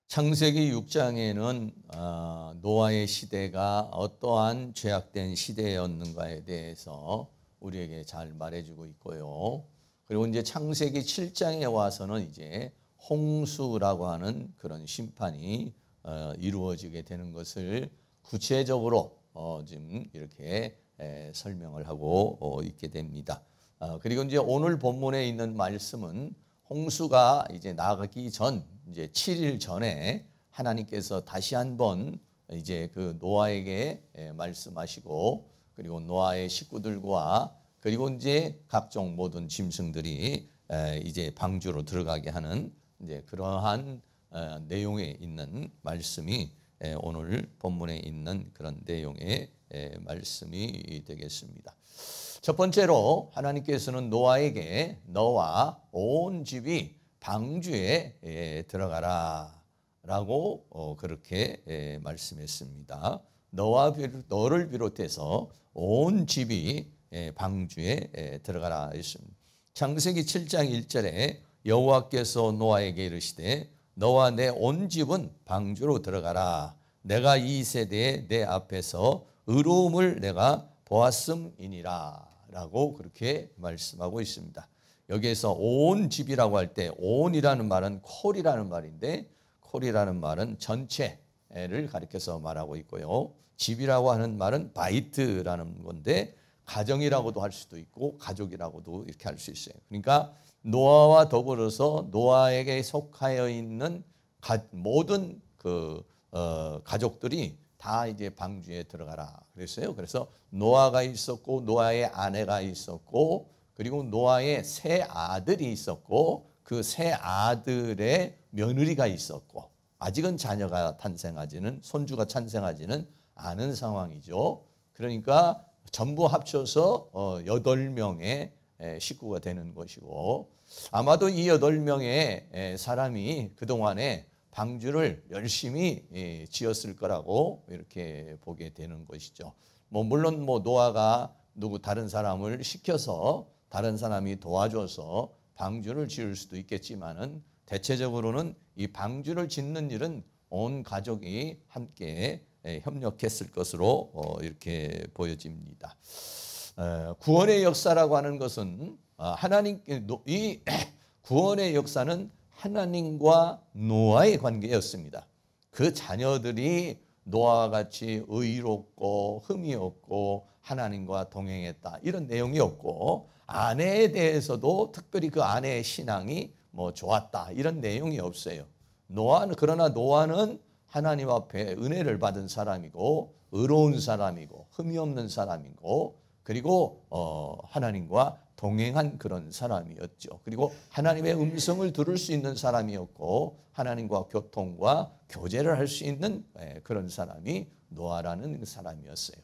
창세기 6장에는 노아의 시대가 어떠한 죄악된 시대였는가에 대해서 우리에게 잘 말해주고 있고요. 그리고 이제 창세기 7장에 와서는 이제 홍수라고 하는 그런 심판이 이루어지게 되는 것을 구체적으로 지금 이렇게 설명을 하고 있게 됩니다. 그리고 이제 오늘 본문에 있는 말씀은 홍수가 이제 나가기 전 이제 7일 전에 하나님께서 다시 한번 이제 그 노아에게 말씀하시고, 그리고 노아의 식구들과 그리고 이제 각종 모든 짐승들이 이제 방주로 들어가게 하는 이제 그러한 내용에 있는 말씀이 오늘 본문에 있는 그런 내용의 말씀이 되겠습니다. 첫 번째로 하나님께서는 노아에게 너와 온 집이 방주에 들어가라 라고 그렇게 말씀했습니다. 너를 비롯해서 온 집이 방주에 들어가라 했습니다. 창세기 7장 1절에 여호와께서 노아에게 이르시되 너와 내 온 집은 방주로 들어가라. 내가 이 세대에 내 앞에서 의로움을 내가 보았음이니라 라고 그렇게 말씀하고 있습니다. 여기에서 온 집이라고 할 때 온이라는 말은 콜이라는 말인데, 콜이라는 말은 전체를 가리켜서 말하고 있고요. 집이라고 하는 말은 바이트라는 건데 가정이라고도 할 수도 있고 가족이라고도 이렇게 할 수 있어요. 그러니까 노아와 더불어서 노아에게 속하여 있는 모든 그 가족들이 다 이제 방주에 들어가라 그랬어요. 그래서 노아가 있었고 노아의 아내가 있었고 그리고 노아의 세 아들이 있었고 그 세 아들의 며느리가 있었고, 아직은 자녀가 탄생하지는, 손주가 탄생하지는 않은 상황이죠. 그러니까 전부 합쳐서 8명의 식구가 되는 것이고, 아마도 이 8명의 사람이 그동안에 방주를 열심히 지었을 거라고 이렇게 보게 되는 것이죠. 물론 노아가 다른 사람을 시켜서 다른 사람이 도와줘서 방주를 지을 수도 있겠지만은 대체적으로는 이 방주를 짓는 일은 온 가족이 함께 협력했을 것으로 이렇게 보여집니다. 구원의 역사라고 하는 것은 이 구원의 역사는 하나님과 노아의 관계였습니다. 그 자녀들이 노아와 같이 의롭고 흠이 없고 하나님과 동행했다 이런 내용이 없고, 아내에 대해서도 특별히 그 아내의 신앙이 좋았다 이런 내용이 없어요. 그러나 노아는 하나님 앞에 은혜를 받은 사람이고 의로운 사람이고 흠이 없는 사람이고 그리고 하나님과 동행한 그런 사람이었죠. 그리고 하나님의 음성을 들을 수 있는 사람이었고 하나님과 교통과 교제를 할 수 있는 그런 사람이 노아라는 사람이었어요.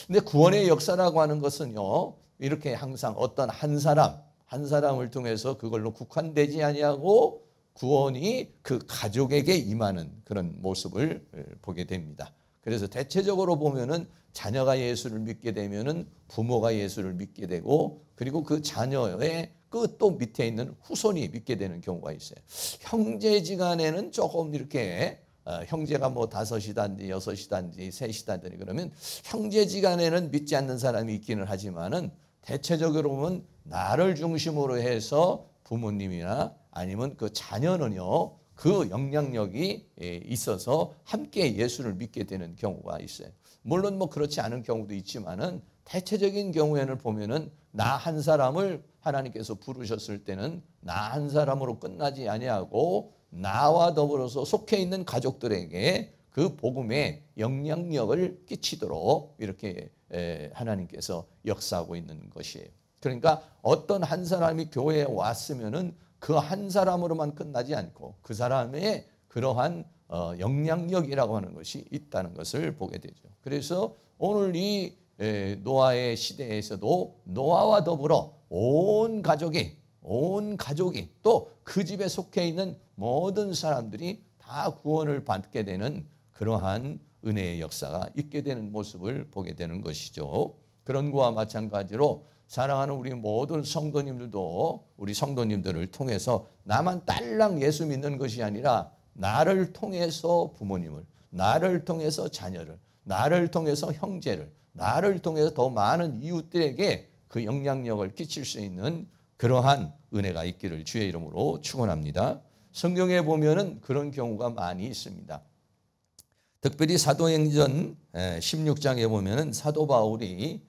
근데 구원의 역사라고 하는 것은요, 이렇게 항상 어떤 한 사람을 통해서 그걸로 국한되지 아니하고 구원이 그 가족에게 임하는 그런 모습을 보게 됩니다. 그래서 대체적으로 보면은 자녀가 예수를 믿게 되면은 부모가 예수를 믿게 되고, 그리고 그 자녀의 그 또 밑에 있는 후손이 믿게 되는 경우가 있어요. 형제지간에는 조금 이렇게 형제가 5이든지 6이든지 3이든지 그러면 형제지간에는 믿지 않는 사람이 있기는 하지만은 대체적으로 보면 나를 중심으로 해서 부모님이나 아니면 그 자녀는요, 그 영향력이 있어서 함께 예수를 믿게 되는 경우가 있어요. 물론 그렇지 않은 경우도 있지만은 대체적인 경우에는 보면은 나 한 사람을 하나님께서 부르셨을 때는 나 한 사람으로 끝나지 아니하고 나와 더불어서 속해 있는 가족들에게 그 복음의 영향력을 끼치도록 이렇게 하나님께서 역사하고 있는 것이에요. 그러니까 어떤 한 사람이 교회에 왔으면은 그 한 사람으로만 끝나지 않고 그 사람의 그러한 영향력이라고 하는 것이 있다는 것을 보게 되죠. 그래서 오늘 이 노아의 시대에서도 노아와 더불어 온 가족이 또 그 집에 속해 있는 모든 사람들이 다 구원을 받게 되는 그러한 은혜의 역사가 있게 되는 모습을 보게 되는 것이죠. 그런 것과 마찬가지로 사랑하는 우리 모든 성도님들도 우리 성도님들을 통해서 나만 딸랑 예수 믿는 것이 아니라 나를 통해서 부모님을, 나를 통해서 자녀를, 나를 통해서 형제를, 나를 통해서 더 많은 이웃들에게 그 영향력을 끼칠 수 있는 그러한 은혜가 있기를 주의 이름으로 축원합니다. 성경에 보면은 그런 경우가 많이 있습니다. 특별히 사도행전 16장에 보면은 사도 바울이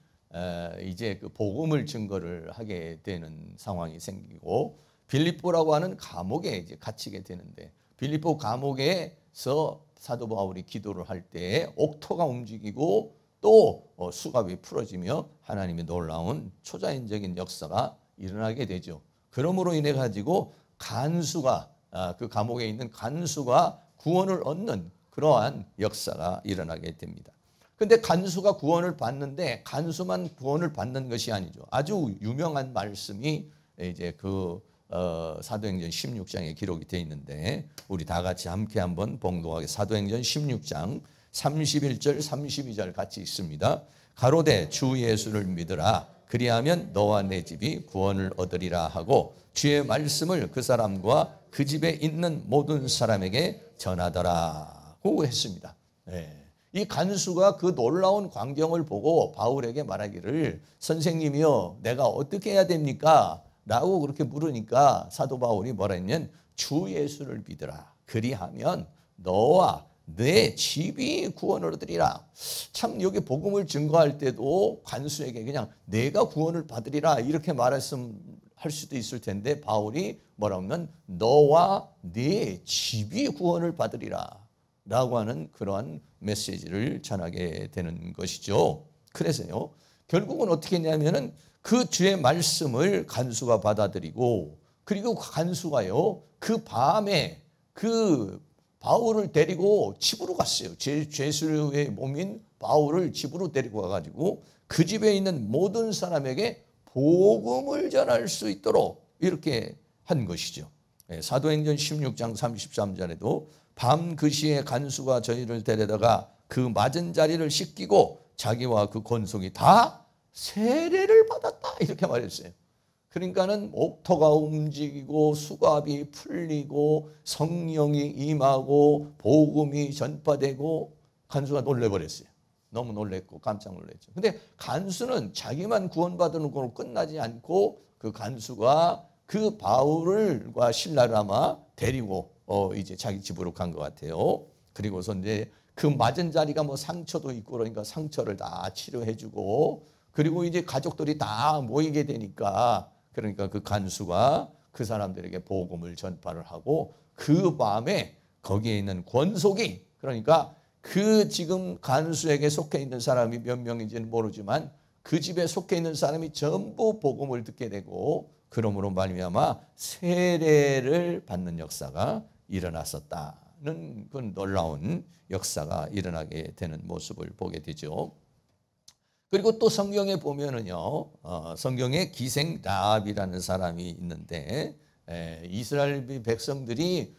이제 그 복음을 증거를 하게 되는 상황이 생기고 빌립보라고 하는 감옥에 이제 갇히게 되는데 빌립보 감옥에서 사도 바울이 기도를 할 때 옥토가 움직이고 또 수갑이 풀어지며 하나님의 놀라운 초자연적인 역사가 일어나게 되죠. 그러므로 인해 가지고 간수가 그 감옥에 있는 간수가 구원을 얻는 그러한 역사가 일어나게 됩니다. 근데 간수가 구원을 받는데 간수만 구원을 받는 것이 아니죠. 아주 유명한 말씀이 이제 그 사도행전 16장에 기록이 되어 있는데 우리 다 같이 함께 한번 봉독하게 사도행전 16장 31절 32절 같이 있습니다. 가로되 주 예수를 믿으라 그리하면 너와 내 집이 구원을 얻으리라 하고 주의 말씀을 그 사람과 그 집에 있는 모든 사람에게 전하더라고 했습니다. 이 간수가 그 놀라운 광경을 보고 바울에게 말하기를 선생님이여 내가 어떻게 해야 됩니까? 라고 그렇게 물으니까 사도 바울이 뭐라 했냐면 주 예수를 믿으라. 그리하면 너와 내 집이 구원을 얻으리라. 참 여기 복음을 증거할 때도 간수에게 그냥 내가 구원을 받으리라 이렇게 말했으면 할 수도 있을 텐데 바울이 뭐라고 하면 너와 네 집이 구원을 받으리라 라고 하는 그러한 메시지를 전하게 되는 것이죠. 그래서요 결국은 어떻게 했냐면은 그 주의 말씀을 간수가 받아들이고 그리고 간수가요 그 밤에 그 바울을 데리고 집으로 갔어요. 죄수의 몸인 바울을 집으로 데리고 가가지고 그 집에 있는 모든 사람에게 복음을 전할 수 있도록 이렇게 한 것이죠. 사도행전 16장 33절에도 밤 그 시에 간수가 저희를 데려다가 그 맞은 자리를 씻기고 자기와 그 권속이 다 세례를 받았다 이렇게 말했어요. 그러니까는 옥토가 움직이고 수갑이 풀리고 성령이 임하고 복음이 전파되고 간수가 놀래버렸어요. 너무 놀랬고 깜짝 놀랐죠. 근데 간수는 자기만 구원받는 걸로 끝나지 않고 그 간수가 그 바울과 신라를 아마 데리고 이제 자기 집으로 간 것 같아요. 그리고서 이제 그 맞은 자리가 뭐 상처도 있고 그러니까 상처를 다 치료해주고 그리고 이제 가족들이 다 모이게 되니까 그러니까 그 간수가 그 사람들에게 복음을 전파를 하고 그 밤에 거기에 있는 권속이 그러니까 그 지금 간수에게 속해 있는 사람이 몇 명인지는 모르지만 그 집에 속해 있는 사람이 전부 복음을 듣게 되고 그러므로 말미암아 세례를 받는 역사가 일어났었다는 그 놀라운 역사가 일어나게 되는 모습을 보게 되죠. 그리고 또 성경에 보면은요, 성경에 기생 라합이라는 사람이 있는데 이스라엘 백성들이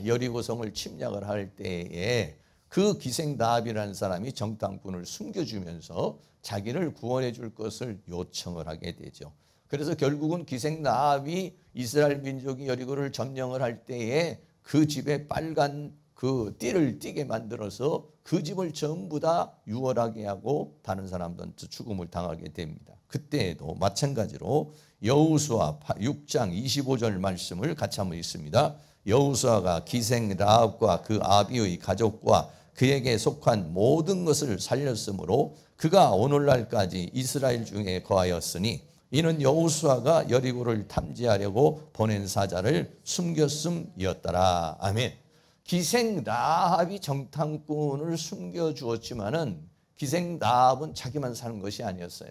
여리고성을 침략을 할 때에 그 기생 라합이라는 사람이 정탐꾼을 숨겨주면서 자기를 구원해 줄 것을 요청을 하게 되죠. 그래서 결국은 기생 라합이 이스라엘 민족이 여리고를 점령을 할 때에 그 집에 빨간 그 띠를 띠게 만들어서 그 집을 전부 다 유월하게 하고 다른 사람들한테 죽음을 당하게 됩니다. 그때에도 마찬가지로 여호수아 6장 25절 말씀을 같이 한번 읽습니다. 여호수아가 기생 라합과 그 아비의 가족과 그에게 속한 모든 것을 살렸으므로 그가 오늘날까지 이스라엘 중에 거하였으니 이는 여호수아가 여리고를 탐지하려고 보낸 사자를 숨겼음이었더라. 아멘. 기생 라합이 정탐꾼을 숨겨주었지만은 기생 라합은 자기만 사는 것이 아니었어요.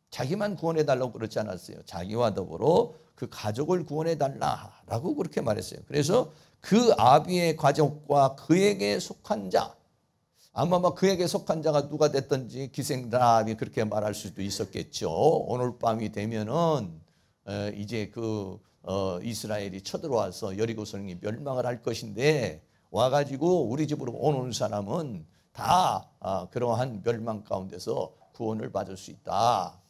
자기만 구원해달라고 그러지 않았어요. 자기와 더불어 그 가족을 구원해달라고 그렇게 말했어요. 그래서 그 아비의 가족과 그에게 속한 자, 아마 그에게 속한 자가 누가 됐든지 기생 라합이 그렇게 말할 수도 있었겠죠. 오늘 밤이 되면은 이제 그 이스라엘이 쳐들어와서 여리고성이 멸망을 할 것인데 와가지고 우리 집으로 오는 사람은 다 그러한 멸망 가운데서 구원을 받을 수 있다,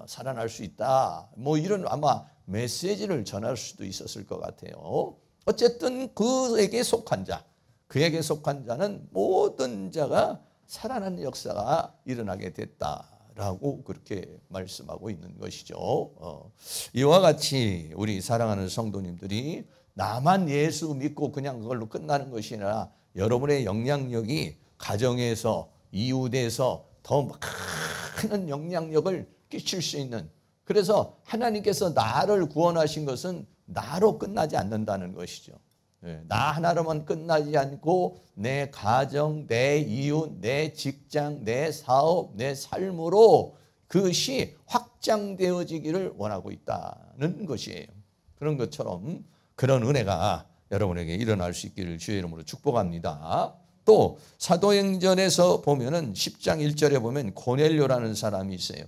살아날 수 있다, 뭐 이런 아마 메시지를 전할 수도 있었을 것 같아요. 어쨌든 그에게 속한 자, 그에게 속한 자는 모든 자가 살아나는 역사가 일어나게 됐다라고 그렇게 말씀하고 있는 것이죠. 이와 같이 우리 사랑하는 성도님들이 나만 예수 믿고 그냥 그걸로 끝나는 것이 아니라 여러분의 영향력이 가정에서 이웃에서 더 큰 영향력을 끼칠 수 있는, 그래서 하나님께서 나를 구원하신 것은 나로 끝나지 않는다는 것이죠. 나 하나로만 끝나지 않고 내 가정, 내 이웃, 내 직장, 내 사업, 내 삶으로 그것이 확장되어지기를 원하고 있다는 것이에요. 그런 것처럼 그런 은혜가 여러분에게 일어날 수 있기를 주의 이름으로 축복합니다. 또 사도행전에서 보면은 10장 1절에 보면 고넬료라는 사람이 있어요.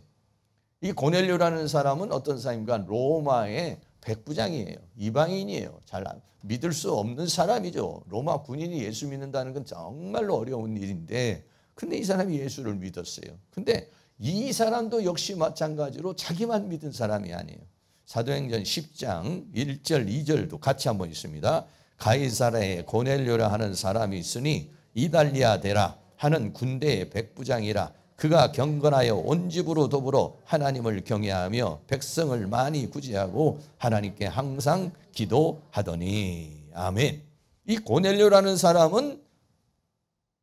이 고넬료라는 사람은 어떤 사람인가? 로마의 백부장이에요. 이방인이에요. 잘 믿을 수 없는 사람이죠. 로마 군인이 예수 믿는다는 건 정말로 어려운 일인데, 근데 이 사람이 예수를 믿었어요. 근데 이 사람도 역시 마찬가지로 자기만 믿은 사람이 아니에요. 사도행전 10장 1절 2절도 같이 한번 있습니다. 가이사라에 고넬료라 하는 사람이 있으니 이달리아 데라 하는 군대의 백부장이라. 그가 경건하여 온 집으로 더불어 하나님을 경외하며 백성을 많이 구제하고 하나님께 항상 기도하더니. 아멘. 이 고넬료라는 사람은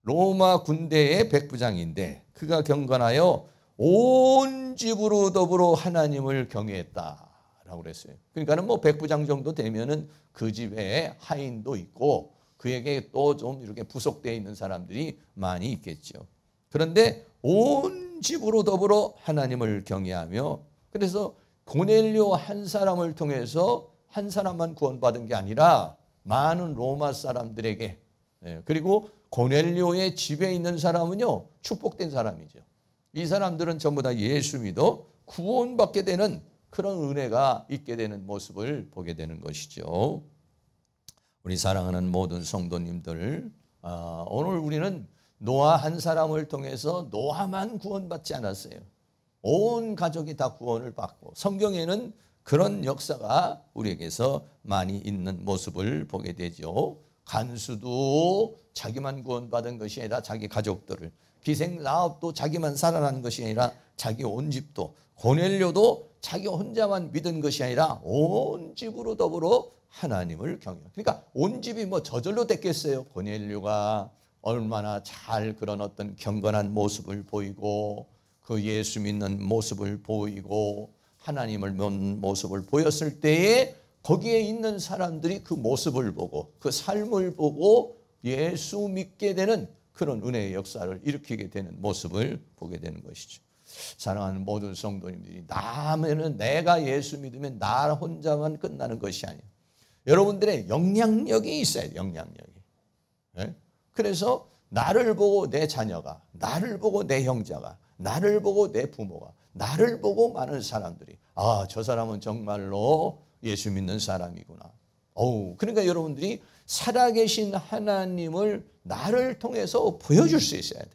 로마 군대의 백부장인데 그가 경건하여 온 집으로 더불어 하나님을 경외했다라고 그랬어요. 그러니까는 뭐 백부장 정도 되면은 그 집에 하인도 있고 그에게 또 좀 이렇게 부속되어 있는 사람들이 많이 있겠죠. 그런데 온 집으로 더불어 하나님을 경외하며, 그래서 고넬료 한 사람을 통해서 한 사람만 구원받은 게 아니라 많은 로마 사람들에게, 그리고 고넬료의 집에 있는 사람은요 축복된 사람이죠. 이 사람들은 전부 다 예수 믿어 구원받게 되는 그런 은혜가 있게 되는 모습을 보게 되는 것이죠. 우리 사랑하는 모든 성도님들, 오늘 우리는 노아 한 사람을 통해서 노아만 구원받지 않았어요. 온 가족이 다 구원을 받고, 성경에는 그런 역사가 우리에게서 많이 있는 모습을 보게 되죠. 간수도 자기만 구원받은 것이 아니라 자기 가족들을, 기생사업도 자기만 살아난 것이 아니라 자기 온 집도, 고넬료도 자기 혼자만 믿은 것이 아니라 온 집으로 더불어 하나님을 경외해요. 그러니까 온 집이 뭐 저절로 됐겠어요. 고넬료가 얼마나 잘 그런 어떤 경건한 모습을 보이고 그 예수 믿는 모습을 보이고 하나님을 믿는 모습을 보였을 때에 거기에 있는 사람들이 그 모습을 보고 그 삶을 보고 예수 믿게 되는 그런 은혜의 역사를 일으키게 되는 모습을 보게 되는 것이죠. 사랑하는 모든 성도님들이, 나면은 내가 예수 믿으면 나 혼자만 끝나는 것이 아니에요. 여러분들의 영향력이 있어야 돼요. 영향력이. 네? 그래서 나를 보고 내 자녀가, 나를 보고 내 형제가, 나를 보고 내 부모가, 나를 보고 많은 사람들이, 아, 저 사람은 정말로 예수 믿는 사람이구나. 그러니까 여러분들이 살아계신 하나님을 나를 통해서 보여줄 수 있어야 돼.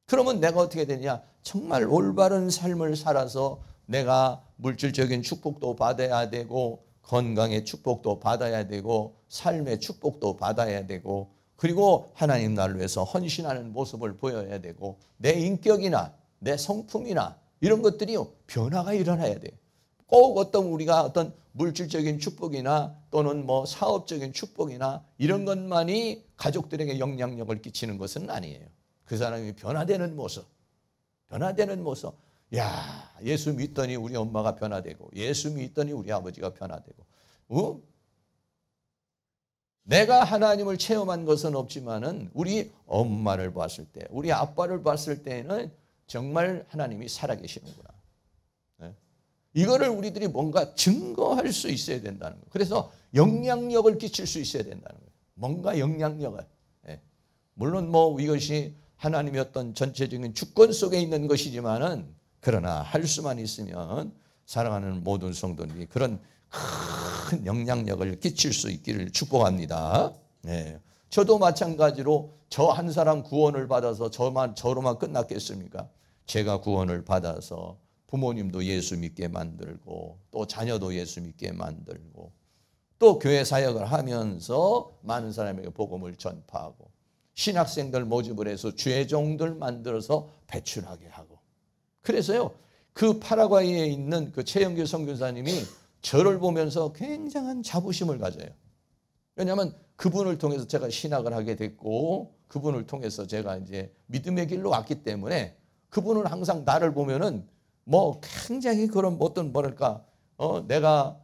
그러면 내가 어떻게 되냐? 정말 올바른 삶을 살아서 내가 물질적인 축복도 받아야 되고, 건강의 축복도 받아야 되고, 삶의 축복도 받아야 되고, 그리고 하나님 나를 위해서 헌신하는 모습을 보여야 되고, 내 인격이나 내 성품이나 이런 것들이 변화가 일어나야 돼요. 꼭 우리가 어떤 물질적인 축복이나 또는 뭐 사업적인 축복이나 이런 것만이 가족들에게 영향력을 끼치는 것은 아니에요. 그 사람이 변화되는 모습. 야, 예수 믿더니 우리 엄마가 변화되고, 예수 믿더니 우리 아버지가 변화되고, 내가 하나님을 체험한 것은 없지만은 우리 엄마를 봤을 때, 우리 아빠를 봤을 때는 정말 하나님이 살아계시는구나. 네? 이거를 우리들이 뭔가 증거할 수 있어야 된다는 거예요. 그래서 영향력을 끼칠 수 있어야 된다는 거예요. 뭔가 영향력을. 네. 물론 뭐 이것이 하나님의 어떤 전체적인 주권 속에 있는 것이지만은, 그러나 할 수만 있으면 사랑하는 모든 성도들이 그런 큰 영향력을 끼칠 수 있기를 축복합니다. 네. 저도 마찬가지로 저 한 사람 구원을 받아서 저로만 끝났겠습니까? 제가 구원을 받아서 부모님도 예수 믿게 만들고 또 자녀도 예수 믿게 만들고 또 교회 사역을 하면서 많은 사람에게 복음을 전파하고 신학생들 모집을 해서 죄종들 만들어서 배출하게 하고 그래서요 그 파라과이에 있는 그 최영길 선교사님이 저를 보면서 굉장한 자부심을 가져요. 왜냐하면 그분을 통해서 제가 신학을 하게 됐고 그분을 통해서 제가 이제 믿음의 길로 왔기 때문에 그분은 항상 나를 보면은 뭐 굉장히 그런 어떤 뭐랄까 내가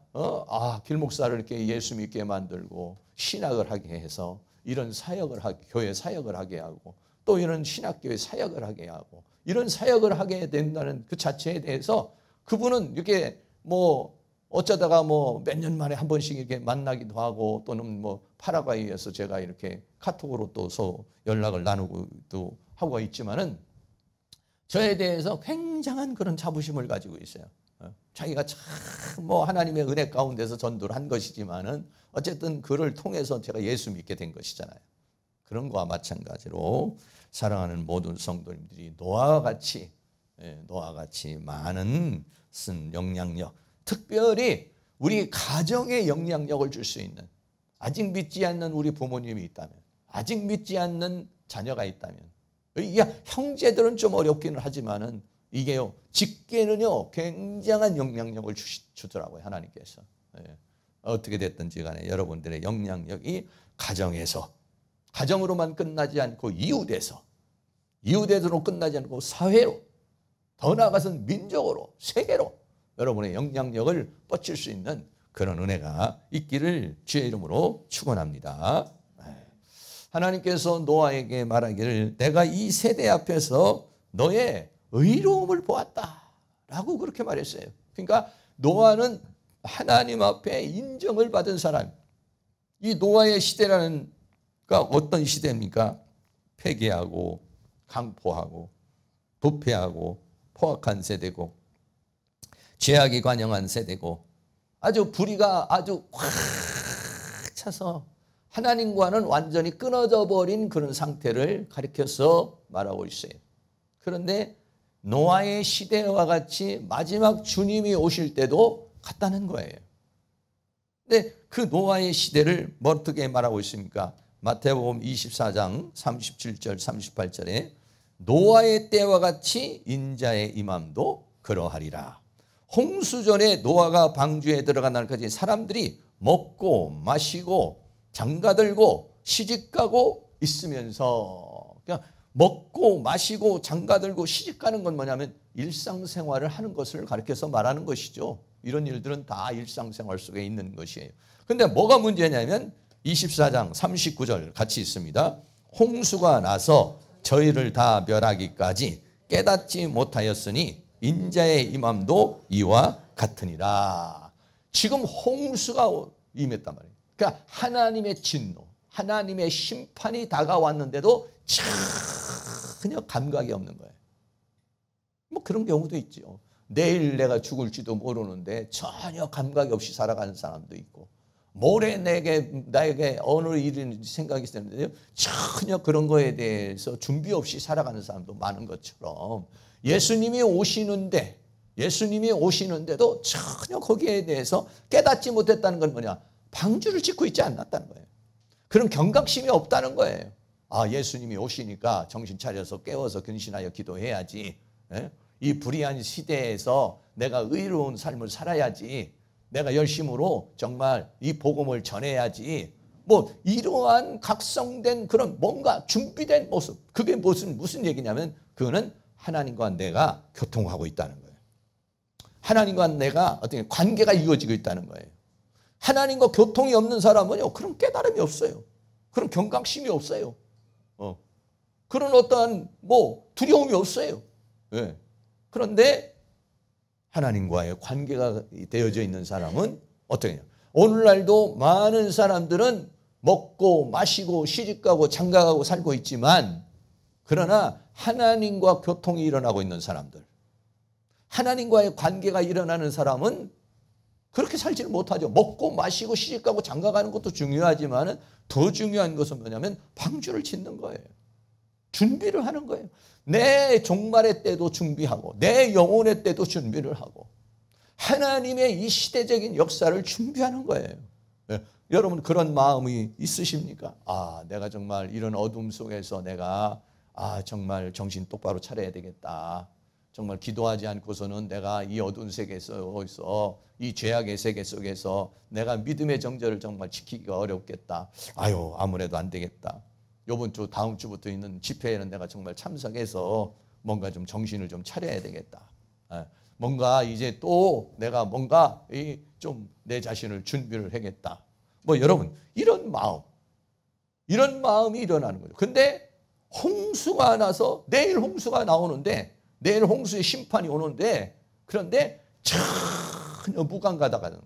길목사를 이렇게 예수 믿게 만들고 신학을 하게 해서 이런 사역을 교회 사역을 하게 하고 또 이런 신학교회 사역을 하게 하고 이런 사역을 하게 된다는 그 자체에 대해서 그분은 이렇게 뭐 어쩌다가 뭐 몇 년 만에 한 번씩 이렇게 만나기도 하고 또는 뭐 파라과이에서 제가 이렇게 카톡으로 또 연락을 나누고도 하고 있지만은 저에 대해서 굉장한 그런 자부심을 가지고 있어요. 자기가 참 뭐 하나님의 은혜 가운데서 전도를 한 것이지만은 어쨌든 그를 통해서 제가 예수 믿게 된 것이잖아요. 그런 거와 마찬가지로 사랑하는 모든 성도님들이 노아와 같이 많은 쓴 영향력, 특별히 우리 가정에 영향력을 줄 수 있는 아직 믿지 않는 우리 부모님이 있다면 아직 믿지 않는 자녀가 있다면 이게 형제들은 좀 어렵기는 하지만은 이게요 직계는요 굉장한 영향력을 주더라고요 하나님께서. 어떻게 됐든지 간에 여러분들의 영향력이 가정으로만 끝나지 않고 이웃에서로 끝나지 않고 사회로 더 나아가서는 민족으로 세계로 여러분의 영향력을 뻗칠 수 있는 그런 은혜가 있기를 주의 이름으로 축원합니다. 하나님께서 노아에게 말하기를 내가 이 세대 앞에서 너의 의로움을 보았다라고 그렇게 말했어요. 그러니까 노아는 하나님 앞에 인정을 받은 사람. 이 노아의 시대라는 어떤 시대입니까? 폐괴하고 강포하고 부패하고 포악한 세대고 죄악이 관영한 세대고 아주 불의가 아주 확 차서 하나님과는 완전히 끊어져 버린 그런 상태를 가리켜서 말하고 있어요. 그런데 노아의 시대와 같이 마지막 주님이 오실 때도 같다는 거예요. 근데 그 노아의 시대를 어떻게 말하고 있습니까? 마태복음 24장 37절 38절에 노아의 때와 같이 인자의 임함도 그러하리라. 홍수전에 노아가 방주에 들어간 날까지 사람들이 먹고 마시고 장가들고 시집가고 있으면서 그냥 먹고 마시고 장가들고 시집가는 건 뭐냐면 일상생활을 하는 것을 가르쳐서 말하는 것이죠. 이런 일들은 다 일상생활 속에 있는 것이에요. 근데 뭐가 문제냐면 24장 39절 같이 있습니다. 홍수가 나서 저희를 다 멸하기까지 깨닫지 못하였으니 인자의 임함도 이와 같으니라. 지금 홍수가 임했단 말이에요. 그러니까 하나님의 진노, 하나님의 심판이 다가왔는데도 전혀 감각이 없는 거예요. 뭐 그런 경우도 있죠. 내일 내가 죽을지도 모르는데 전혀 감각이 없이 살아가는 사람도 있고 모레 나에게 어느 일이 생각이 드는데요. 전혀 그런 거에 대해서 준비 없이 살아가는 사람도 많은 것처럼 예수님이 오시는데도 전혀 거기에 대해서 깨닫지 못했다는 건 뭐냐? 방주를 짓고 있지 않았다는 거예요. 그런 경각심이 없다는 거예요. 아, 예수님이 오시니까 정신 차려서 깨워서 근신하여 기도해야지. 이 불의한 시대에서 내가 의로운 삶을 살아야지. 내가 열심으로 정말 이 복음을 전해야지. 뭐 이러한 각성된 그런 뭔가 준비된 모습. 그게 무슨 얘기냐면 그거는 하나님과 내가 교통하고 있다는 거예요. 하나님과 내가 어떤 관계가 이루어지고 있다는 거예요. 하나님과 교통이 없는 사람은요, 그런 깨달음이 없어요. 그런 경각심이 없어요. 그런 어떠한 두려움이 없어요. 네. 그런데 하나님과의 관계가 되어져 있는 사람은 어떻게 해요? 오늘날도 많은 사람들은 먹고 마시고 시집가고 장가가고 살고 있지만 그러나 하나님과 교통이 일어나고 있는 사람들, 하나님과의 관계가 일어나는 사람은 그렇게 살지를 못하죠. 먹고 마시고 시집가고 장가가는 것도 중요하지만 더 중요한 것은 뭐냐면 방주를 짓는 거예요. 준비를 하는 거예요. 내 종말의 때도 준비하고 내 영혼의 때도 준비를 하고 하나님의 이 시대적인 역사를 준비하는 거예요. 예. 여러분 그런 마음이 있으십니까? 아, 내가 정말 이런 어둠 속에서 내가 정말 정신 똑바로 차려야 되겠다. 정말 기도하지 않고서는 내가 이 어두운 세계 속에서 이 죄악의 세계 속에서 내가 믿음의 정절을 정말 지키기가 어렵겠다. 아유, 아무래도 안 되겠다. 이번 주 다음 주부터 있는 집회에는 내가 정말 참석해서 뭔가 좀 정신을 좀 차려야 되겠다. 뭔가 이제 또 내가 뭔가 좀 내 자신을 준비를 하겠다. 뭐 여러분 이런 마음이 일어나는 거죠. 근데 홍수가 나서 내일 홍수가 나오는데 내일 홍수의 심판이 오는데 그런데 전혀 무감가다가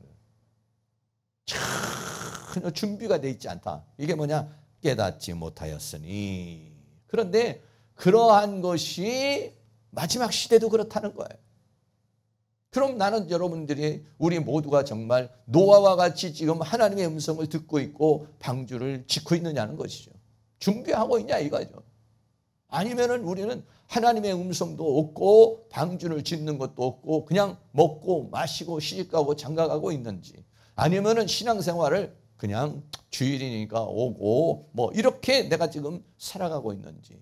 전혀 준비가 돼 있지 않다. 이게 뭐냐? 깨닫지 못하였으니. 그런데 그러한 것이 마지막 시대도 그렇다는 거예요. 그럼 나는 여러분들이 우리 모두가 정말 노아와 같이 지금 하나님의 음성을 듣고 있고 방주를 짓고 있느냐는 것이죠. 준비하고 있냐 이거죠. 아니면은 우리는 하나님의 음성도 없고 방주를 짓는 것도 없고 그냥 먹고 마시고 시집가고 장가가고 있는지, 아니면은 신앙생활을 그냥 주일이니까 오고 뭐 이렇게 내가 지금 살아가고 있는지,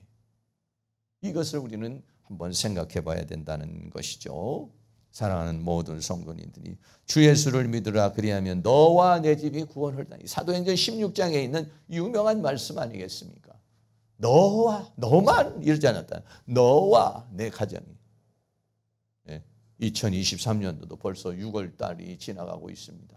이것을 우리는 한번 생각해 봐야 된다는 것이죠. 사랑하는 모든 성도님들이 주 예수를 믿으라 그리하면 너와 내 집이 구원을 얻으리라. 사도행전 16장에 있는 유명한 말씀 아니겠습니까? 너만 이러지 않았다. 너와 내 가정이. 2023년도도 벌써 6월 달이 지나가고 있습니다.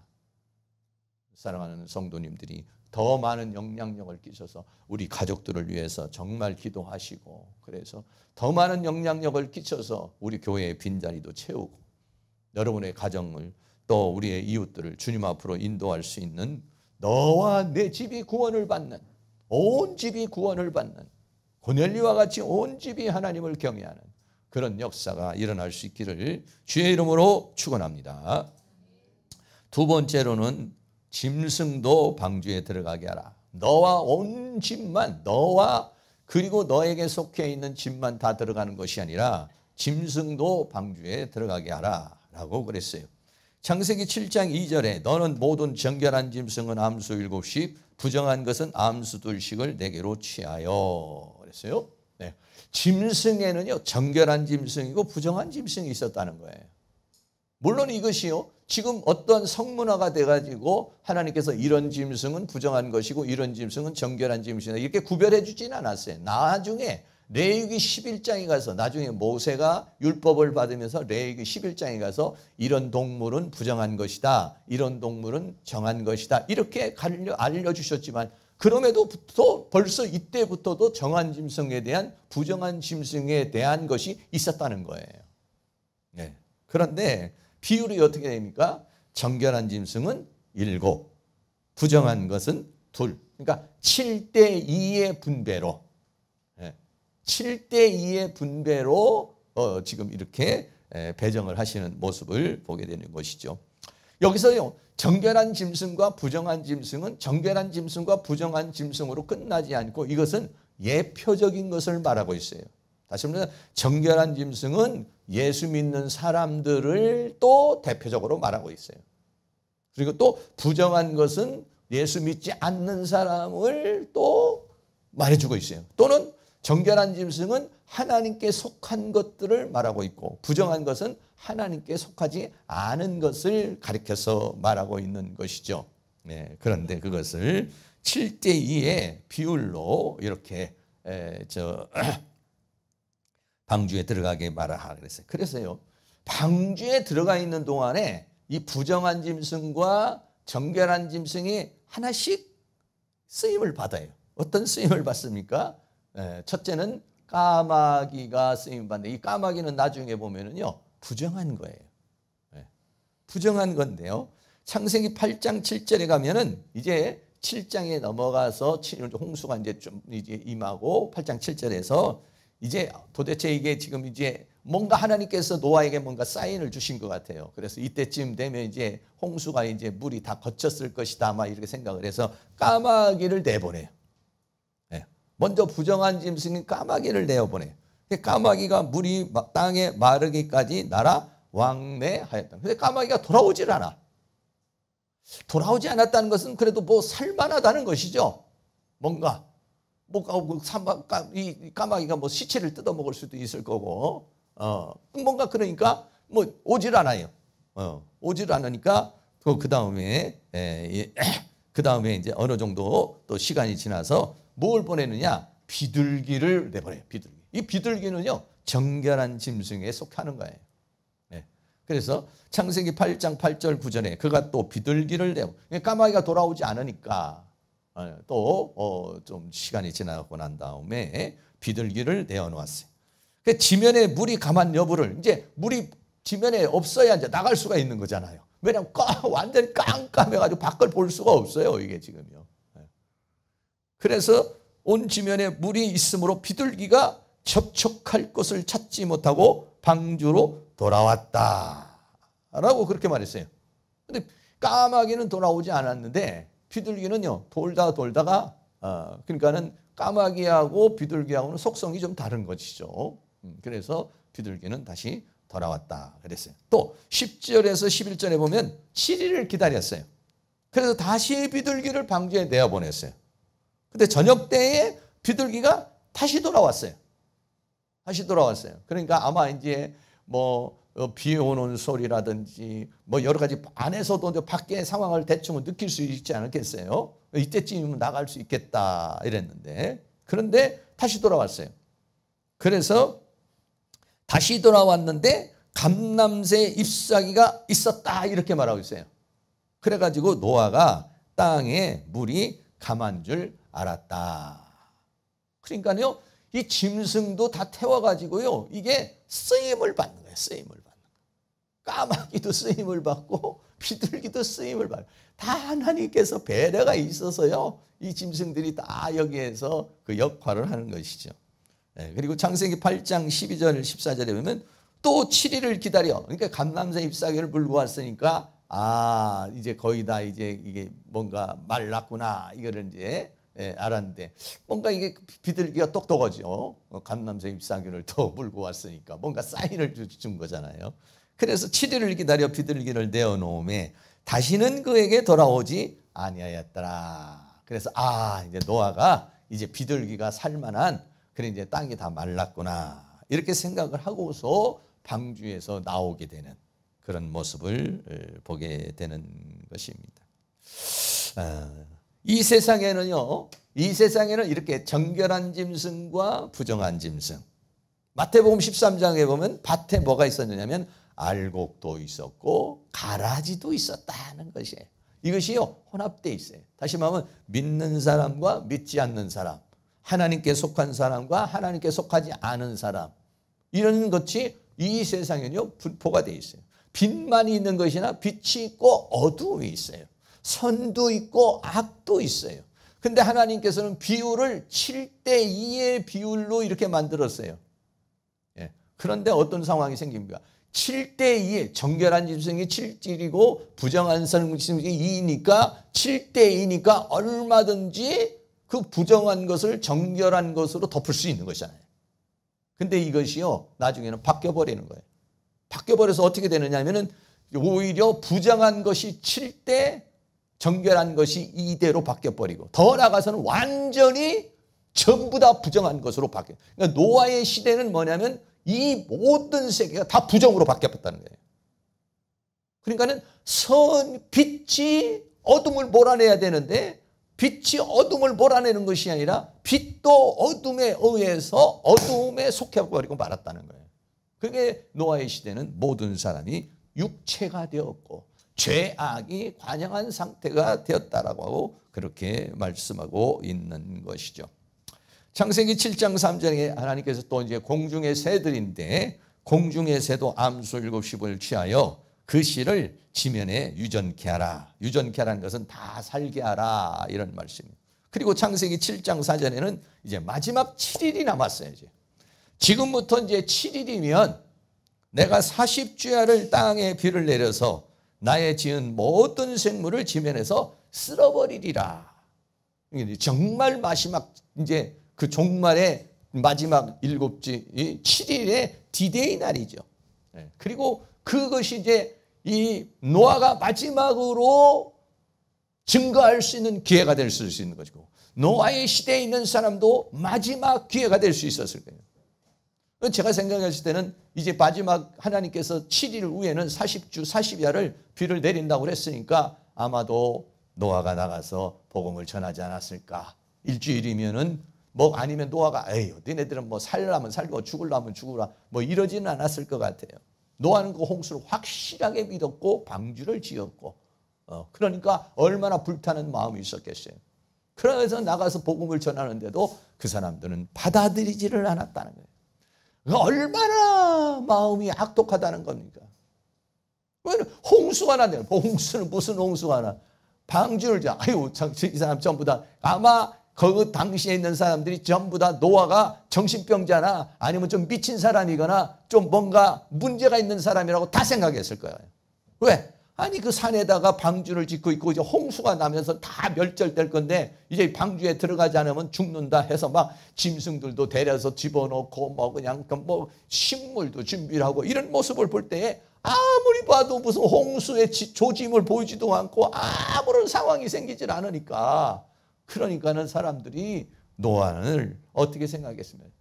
사랑하는 성도님들이 더 많은 영향력을 끼쳐서 우리 가족들을 위해서 정말 기도하시고, 그래서 더 많은 영향력을 끼쳐서 우리 교회의 빈자리도 채우고 여러분의 가정을 또 우리의 이웃들을 주님 앞으로 인도할 수 있는, 너와 내 집이 구원을 받는, 온 집이 구원을 받는, 고넬료와 같이 온 집이 하나님을 경외하는 그런 역사가 일어날 수 있기를 주의 이름으로 축원합니다. 두 번째로는 짐승도 방주에 들어가게 하라. 너와 온 집만, 너와 그리고 너에게 속해 있는 집만 다 들어가는 것이 아니라 짐승도 방주에 들어가게 하라 라고 그랬어요. 창세기 7장 2절에 너는 모든 정결한 짐승은 암수 7씩 부정한 것은 암수 2씩을 내게로 취하여 그랬어요. 네. 짐승에는요 정결한 짐승이고 부정한 짐승이 있었다는 거예요. 물론 이것이요 지금 어떤 성문화가 돼가지고 하나님께서 이런 짐승은 부정한 것이고 이런 짐승은 정결한 짐승이다 이렇게 구별해 주진 않았어요. 나중에 레위기 11장에 가서, 나중에 모세가 율법을 받으면서 레위기 11장에 가서 이런 동물은 부정한 것이다, 이런 동물은 정한 것이다 이렇게 알려주셨지만, 그럼에도 벌써 이때부터도 정한 짐승에 대한 부정한 짐승에 대한 것이 있었다는 거예요. 네. 그런데 비율이 어떻게 됩니까? 정결한 짐승은 7, 부정한 것은 2. 그러니까 7대 2의 분배로, 7대 2의 분배로 지금 이렇게 배정을 하시는 모습을 보게 되는 것이죠. 여기서요 정결한 짐승과 부정한 짐승은 정결한 짐승과 부정한 짐승으로 끝나지 않고 이것은 예표적인 것을 말하고 있어요. 다시 말해서 정결한 짐승은 예수 믿는 사람들을 또 대표적으로 말하고 있어요. 그리고 또 부정한 것은 예수 믿지 않는 사람을 또 말해주고 있어요. 또는 정결한 짐승은 하나님께 속한 것들을 말하고 있고 부정한 것은 하나님께 속하지 않은 것을 가리켜서 말하고 있는 것이죠. 네, 그런데 그것을 7대 2의 비율로 이렇게 방주에 들어가게 말하라 그랬어요. 그래서요 방주에 들어가 있는 동안에 이 부정한 짐승과 정결한 짐승이 하나씩 쓰임을 받아요. 어떤 쓰임을 받습니까? 첫째는 까마귀가 쓰임 받는데, 이 까마귀는 나중에 보면은요 부정한 거예요. 부정한 건데요. 창세기 8장 7절에 가면은 이제 7장에 넘어가서 홍수가 이제 좀 이제 임하고 8장 7절에서 이제 도대체 이게 지금 이제 뭔가 하나님께서 노아에게 뭔가 사인을 주신 것 같아요. 그래서 이때쯤 되면 이제 홍수가 이제 물이 다 거쳤을 것이다 아마 이렇게 생각을 해서 까마귀를 내보내요. 먼저 부정한 짐승인 까마귀를 내어보내요. 까마귀가 물이 땅에 마르기까지 날아 왕래하였다. 근데 까마귀가 돌아오질 않아. 돌아오지 않았다는 것은 그래도 뭐 살만하다는 것이죠. 뭔가 이 까마귀가 뭐 시체를 뜯어 먹을 수도 있을 거고, 뭔가 그러니까 뭐 오질 않아요. 오질 않으니까 그 다음에 이제 어느 정도 또 시간이 지나서 뭘 보내느냐? 비둘기를 내보내요. 비둘기. 이 비둘기는요 정결한 짐승에 속하는 거예요. 그래서 창세기 8장 8절 9절에 그가 또 비둘기를 내고, 까마귀가 돌아오지 않으니까 또 좀 시간이 지나고 난 다음에 비둘기를 내어놓았어요. 그 지면에 물이 감한 여부를, 이제 물이 지면에 없어야 이제 나갈 수가 있는 거잖아요. 왜냐하면 완전히 깜깜해가지고 밖을 볼 수가 없어요. 이게 지금요. 그래서 온 지면에 물이 있으므로 비둘기가 접촉할 곳을 찾지 못하고 방주로 돌아왔다 라고 그렇게 말했어요. 근데 까마귀는 돌아오지 않았는데 비둘기는요 돌다가 그러니까는 까마귀하고 비둘기하고는 속성이 좀 다른 것이죠. 그래서 비둘기는 다시 돌아왔다 그랬어요. 또 10절에서 11절에 보면 7일을 기다렸어요. 그래서 다시 비둘기를 방주에 내어보냈어요. 근데 저녁 때에 비둘기가 다시 돌아왔어요. 그러니까 아마 이제 뭐 비 오는 소리라든지 뭐 여러 가지 안에서도 밖의 상황을 대충 느낄 수 있지 않겠어요? 이때쯤이면 나갈 수 있겠다 이랬는데, 그런데 다시 돌아왔어요. 그래서 다시 돌아왔는데 감람새 잎사귀가 있었다 이렇게 말하고 있어요. 그래가지고 노아가 땅에 물이 감한 줄 알았다. 그러니까요 이 짐승도 다 태워가지고요 이게 쓰임을 받는 거예요. 쓰임을 받는 거예요. 까마귀도 쓰임을 받고 비둘기도 쓰임을 받고, 다 하나님께서 배려가 있어서요 이 짐승들이 다 여기에서 그 역할을 하는 것이죠. 그리고 창세기 8장 12절 14절에 보면 또 7일을 기다려. 그러니까 감람새 잎사귀를 물고 왔으니까 이제 거의 다 이제 이게 뭔가 말랐구나 이거를 이제 알았는데, 뭔가 이게 비둘기가 똑똑하죠. 감람새 잎사귀를 또 물고 왔으니까 뭔가 사인을 준 거잖아요. 그래서 7일을 기다려 비둘기를 내어놓음에 다시는 그에게 돌아오지 아니하였더라. 그래서 이제 노아가 이제 비둘기가 살만한, 그래 이제 땅이 다 말랐구나 이렇게 생각을 하고서 방주에서 나오게 되는 그런 모습을 보게 되는 것입니다. 이 세상에는 이렇게 정결한 짐승과 부정한 짐승. 마태복음 13장에 보면 밭에 뭐가 있었느냐면 알곡도 있었고 가라지도 있었다는 것이에요. 이것이요 혼합되어 있어요. 다시 말하면 믿는 사람과 믿지 않는 사람, 하나님께 속한 사람과 하나님께 속하지 않은 사람, 이런 것이 이 세상에는요 분포가 되어 있어요. 빛만이 있는 것이나 빛이 있고 어두움이 있어요. 선도 있고 악도 있어요. 근데 하나님께서는 비율을 7대2의 비율로 이렇게 만들었어요. 그런데 어떤 상황이 생깁니까? 7대2의 정결한 짐승이 7이고 부정한 짐승이 2니까 7대2니까 얼마든지 그 부정한 것을 정결한 것으로 덮을 수 있는 것이잖아요. 근데 이것이요 나중에는 바뀌어버리는 거예요. 바뀌어버려서 어떻게 되느냐 하면은 오히려 부정한 것이 7대, 정결한 것이 2대로 바뀌어버리고, 더 나아가서는 완전히 전부 다 부정한 것으로 바뀌어요. 그러니까 노아의 시대는 뭐냐면 이 모든 세계가 다 부정으로 바뀌었다는 거예요. 그러니까는 빛이 어둠을 몰아내야 되는데 빛이 어둠을 몰아내는 것이 아니라 빛도 어둠에 의해서 어둠에 속해버리고 말았다는 거예요. 그게 노아의 시대는 모든 사람이 육체가 되었고 죄악이 관영한 상태가 되었다라고 하고 그렇게 말씀하고 있는 것이죠. 창세기 7장 3절에 하나님께서 또 이제 공중의 새들인데, 공중의 새도 암수 7씹을 취하여 그 씨를 지면에 유전케 하라. 유전케 하라는 것은 다 살게 하라 이런 말씀입니다. 그리고 창세기 7장 4절에는 이제 마지막 7일이 남았어요. 이제 지금부터 이제 7일이면 내가 40주야를 땅에 비를 내려서 나의 지은 모든 생물을 지면에서 쓸어버리리라. 정말 마지막 이제 그 종말의 마지막 7일의 디데이 날이죠. 그리고 그것이 이제 이 노아가 마지막으로 증거할 수 있는 기회가 될 수 있는 것이고, 노아의 시대에 있는 사람도 마지막 기회가 될 수 있었을 거예요. 제가 생각했을 때는 이제 마지막 하나님께서 7일 후에는 40주 40야를 비를 내린다고 그랬으니까 아마도 노아가 나가서 복음을 전하지 않았을까. 일주일이면은 뭐 아니면 노아가 에이 너네들은 뭐 살려면 살고 죽으려면 죽으라 뭐 이러지는 않았을 것 같아요. 노아는 그 홍수를 확실하게 믿었고 방주를 지었고 그러니까 얼마나 불타는 마음이 있었겠어요. 그래서 나가서 복음을 전하는데도 그 사람들은 받아들이지를 않았다는 거예요. 얼마나 마음이 악독하다는 겁니까? 홍수가 나네요. 홍수는 무슨 홍수가 나? 방주를 아유 이 사람 전부 다 아마 그 당시에 있는 사람들이 전부 다 노아가 정신병자나 아니면 좀 미친 사람이거나 좀 뭔가 문제가 있는 사람이라고 다 생각했을 거예요. 왜? 아니 그 산에다가 방주를 짓고 있고 이제 홍수가 나면서 다 멸절될 건데 이제 방주에 들어가지 않으면 죽는다 해서 막 짐승들도 데려서 집어넣고 뭐 그냥 뭐 식물도 준비를 하고 이런 모습을 볼 때에 아무리 봐도 무슨 홍수의 조짐을 보이지도 않고 아무런 상황이 생기질 않으니까 그러니까는 사람들이 노아를 어떻게 생각했습니까?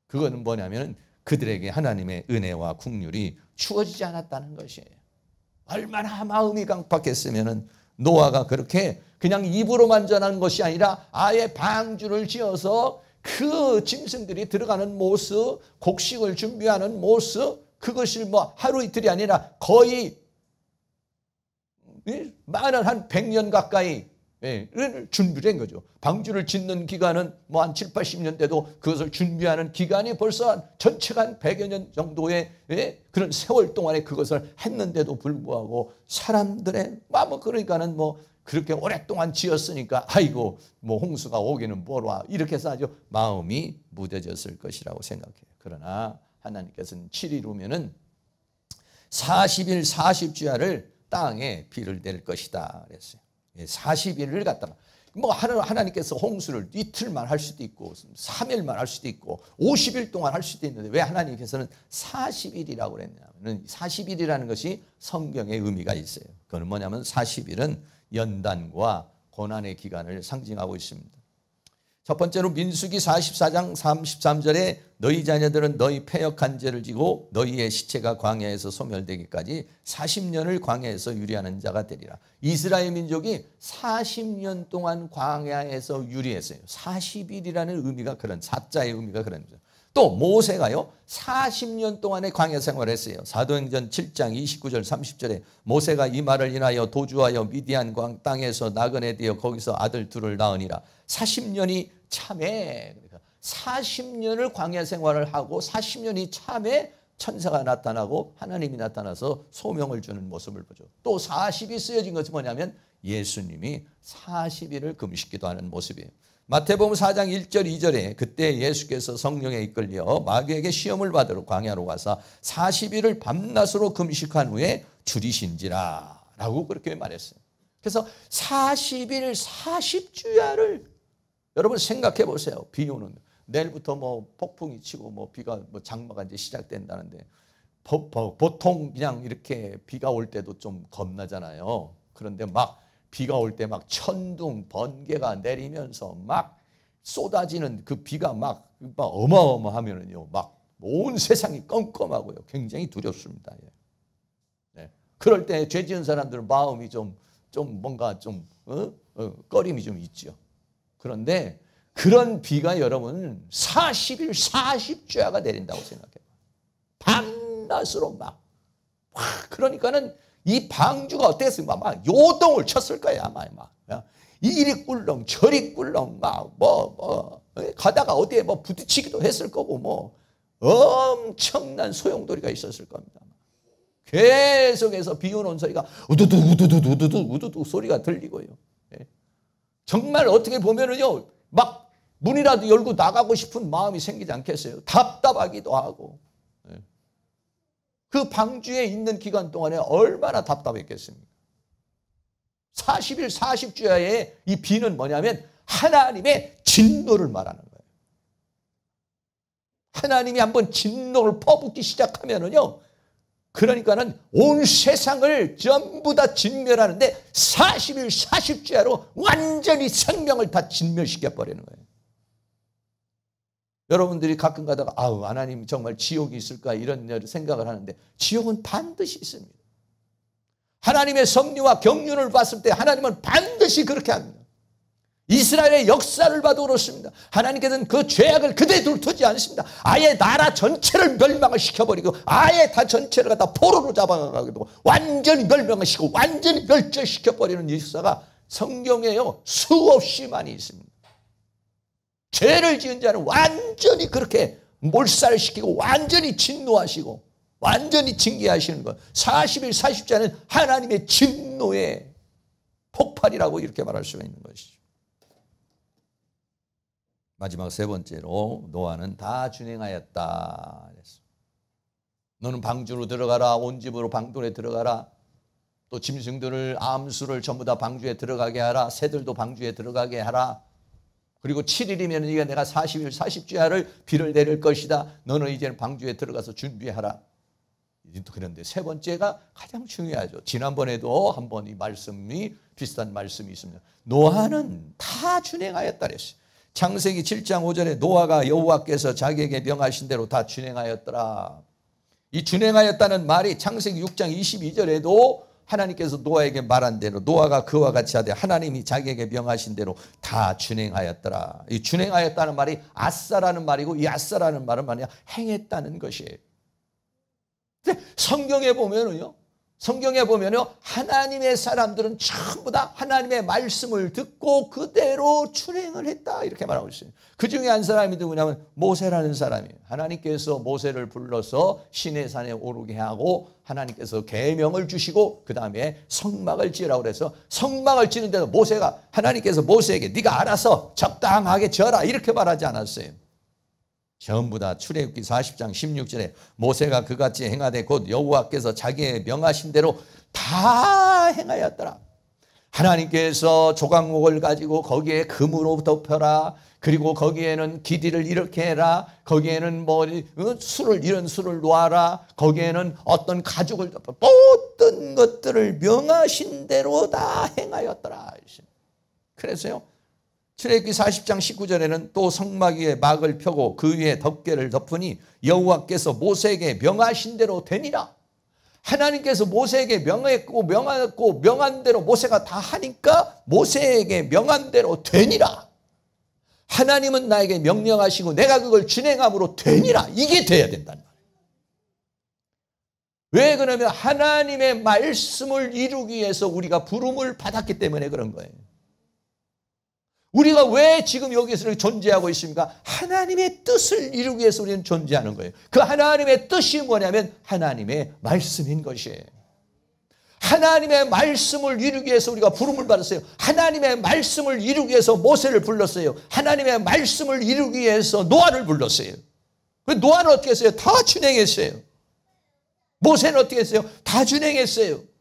그거는 뭐냐면 그들에게 하나님의 은혜와 긍휼이 주어지지 않았다는 것이에요. 얼마나 마음이 강팍했으면 노아가 그렇게 그냥 입으로만 전하는 것이 아니라 아예 방주를 지어서 그 짐승들이 들어가는 모습, 곡식을 준비하는 모습, 그것을 뭐 하루 이틀이 아니라 거의 많은 한 100년 가까이 준비를 한 거죠. 방주를 짓는 기간은 뭐 한 7, 80년 돼도 그것을 준비하는 기간이 벌써 전체가 한 100여 년 정도의 그런 세월 동안에 그것을 했는데도 불구하고 사람들의 뭐 그러니까는 뭐 그렇게 오랫동안 지었으니까 아이고 뭐 홍수가 오기는 뭐라 이렇게 해서 아주 마음이 무뎌졌을 것이라고 생각해요. 그러나 하나님께서는 7일 후면은 40일 40주야를 땅에 비를 낼 것이다 그랬어요. 40일을 갖다가 뭐 하나님께서 홍수를 이틀만 할 수도 있고 3일만 할 수도 있고 50일 동안 할 수도 있는데 왜 하나님께서는 40일이라고 그랬냐면 40일이라는 것이 성경의 의미가 있어요. 그건 뭐냐면 40일은 연단과 고난의 기간을 상징하고 있습니다. 첫 번째로 민수기 44장 33절에 너희 자녀들은 너희 패역한 죄를 지고 너희의 시체가 광야에서 소멸되기까지 40년을 광야에서 유리하는 자가 되리라. 이스라엘 민족이 40년 동안 광야에서 유리했어요. 40일이라는 의미가 그런 사자의 의미가 그런 거죠. 또 모세가요 40년 동안의 광야 생활을 했어요. 사도행전 7장 29절 30절에 모세가 이 말을 인하여 도주하여 미디안 땅에서 나그네 되어 거기서 아들 둘을 낳으니라. 40년이 참에 40년을 광야 생활을 하고 40년이 참에 천사가 나타나고 하나님이 나타나서 소명을 주는 모습을 보죠. 또 40이 쓰여진 것은 뭐냐면 예수님이 40일을 금식기도 하는 모습이에요. 마태복음 4장 1절 2절에 그때 예수께서 성령에 이끌려 마귀에게 시험을 받으러 광야로 가서 40일을 밤낮으로 금식한 후에 줄이신지라 라고 그렇게 말했어요. 그래서 40일 40주야를 여러분 생각해 보세요. 비 오는 내일부터 뭐 폭풍이 치고 뭐 비가 뭐 장마가 이제 시작된다는데 보통 그냥 이렇게 비가 올 때도 좀 겁나잖아요. 그런데 막 비가 올 때 막 천둥 번개가 내리면서 막 쏟아지는 그 비가 막 어마어마하면은요 막 온 세상이 껌껌하고요 굉장히 두렵습니다. 네. 그럴 때 죄 지은 사람들은 마음이 좀 뭔가 좀 꺼림이 좀 있죠. 그런데 그런 비가 여러분 40일 40주야가 내린다고 생각해요. 밤낮으로 막 그러니까는 이 방주가 어땠을까? 막 요동을 쳤을 거야, 아마. 이리 꿀렁, 저리 꿀렁, 막, 가다가 어디에 뭐 부딪히기도 했을 거고, 뭐, 엄청난 소용돌이가 있었을 겁니다. 계속해서 비 오는 소리가 우두두, 우두두, 우두두, 우두두 소리가 들리고요. 정말 어떻게 보면은요, 막 문이라도 열고 나가고 싶은 마음이 생기지 않겠어요? 답답하기도 하고. 그 방주에 있는 기간 동안에 얼마나 답답했겠습니까? 40일 40주야의 이 비는 뭐냐면 하나님의 진노를 말하는 거예요. 하나님이 한번 진노를 퍼붓기 시작하면은요 그러니까는 온 세상을 전부 다 진멸하는데 40일 40주야로 완전히 생명을 다 진멸시켜 버리는 거예요. 여러분들이 가끔 가다가 아우 하나님 정말 지옥이 있을까 이런 생각을 하는데 지옥은 반드시 있습니다. 하나님의 섭리와 경륜을 봤을 때 하나님은 반드시 그렇게 합니다. 이스라엘의 역사를 봐도 그렇습니다. 하나님께서는 그 죄악을 그대로 두지 않습니다. 아예 나라 전체를 멸망을 시켜버리고 아예 다 전체를 갖다 포로로 잡아가기도 완전히 멸망을 시키고 완전히 멸절시켜버리는 역사가 성경에요 수없이 많이 있습니다. 죄를 지은 자는 완전히 그렇게 몰살시키고 완전히 진노하시고 완전히 징계하시는 것. 40일 40자는 하나님의 진노의 폭발이라고 이렇게 말할 수가 있는 것이죠. 마지막 세 번째로 노아는 다 준행하였다. 너는 방주로 들어가라. 온 집으로 방돌에 들어가라. 또 짐승들을 암수를 전부 다 방주에 들어가게 하라. 새들도 방주에 들어가게 하라. 그리고 7일이면 네가 내가 40일 40주야를 비를 내릴 것이다. 너는 이제는 방주에 들어가서 준비하라. 그런데 세 번째가 가장 중요하죠. 지난번에도 한번 이 말씀이 비슷한 말씀이 있습니다. 노아는 다 준행하였다 그랬어요. 창세기 7장 5절에 노아가 여호와께서 자기에게 명하신 대로 다 준행하였더라. 이 준행하였다는 말이 창세기 6장 22절에도 하나님께서 노아에게 말한 대로 노아가 그와 같이 하되 하나님이 자기에게 명하신 대로 다 준행하였더라. 이 준행하였다는 말이 아싸라는 말이고 이 아싸라는 말은 뭐냐 행했다는 것이에요. 근데 성경에 보면은요 하나님의 사람들은 전부 다 하나님의 말씀을 듣고 그대로 준행을 했다 이렇게 말하고 있어요. 그 중에 한 사람이 누구냐면 모세라는 사람이에요. 하나님께서 모세를 불러서 시내산에 오르게 하고 하나님께서 계명을 주시고 그 다음에 성막을 지으라고 그래서 성막을 지는데도 모세가 하나님께서 모세에게 네가 알아서 적당하게 지어라 이렇게 말하지 않았어요. 전부 다 출애굽기 40장 16절에 모세가 그같이 행하되 곧 여호와께서 자기의 명하신 대로 다 행하였더라. 하나님께서 조각목을 가지고 거기에 금으로 덮여라. 그리고 거기에는 기디를 이렇게 해라. 거기에는 이런 술을 놓아라. 거기에는 어떤 가죽을 덮어 모든 것들을 명하신 대로 다 행하였더라. 그래서요. 출애굽기 40장 19절에는 또 성막 위에 막을 펴고 그 위에 덮개를 덮으니 여호와께서 모세에게 명하신 대로 되니라. 하나님께서 모세에게 명했고 명한 대로 모세가 다 하니까 모세에게 명한 대로 되니라. 하나님은 나에게 명령하시고 내가 그걸 진행함으로 되니라. 이게 돼야 된다는 말이에요. 왜 그러면 하나님의 말씀을 이루기 위해서 우리가 부름을 받았기 때문에 그런 거예요. 우리가 왜 지금 여기서 존재하고 있습니까? 하나님의 뜻을 이루기 위해서 우리는 존재하는 거예요. 그 하나님의 뜻이 뭐냐면 하나님의 말씀인 것이에요. 하나님의 말씀을 이루기 위해서 우리가 부름을 받았어요. 하나님의 말씀을 이루기 위해서 모세를 불렀어요. 하나님의 말씀을 이루기 위해서 노아를 불렀어요. 노아는 어떻게 했어요? 다 준행했어요. 모세는 어떻게 했어요? 다 준행했어요.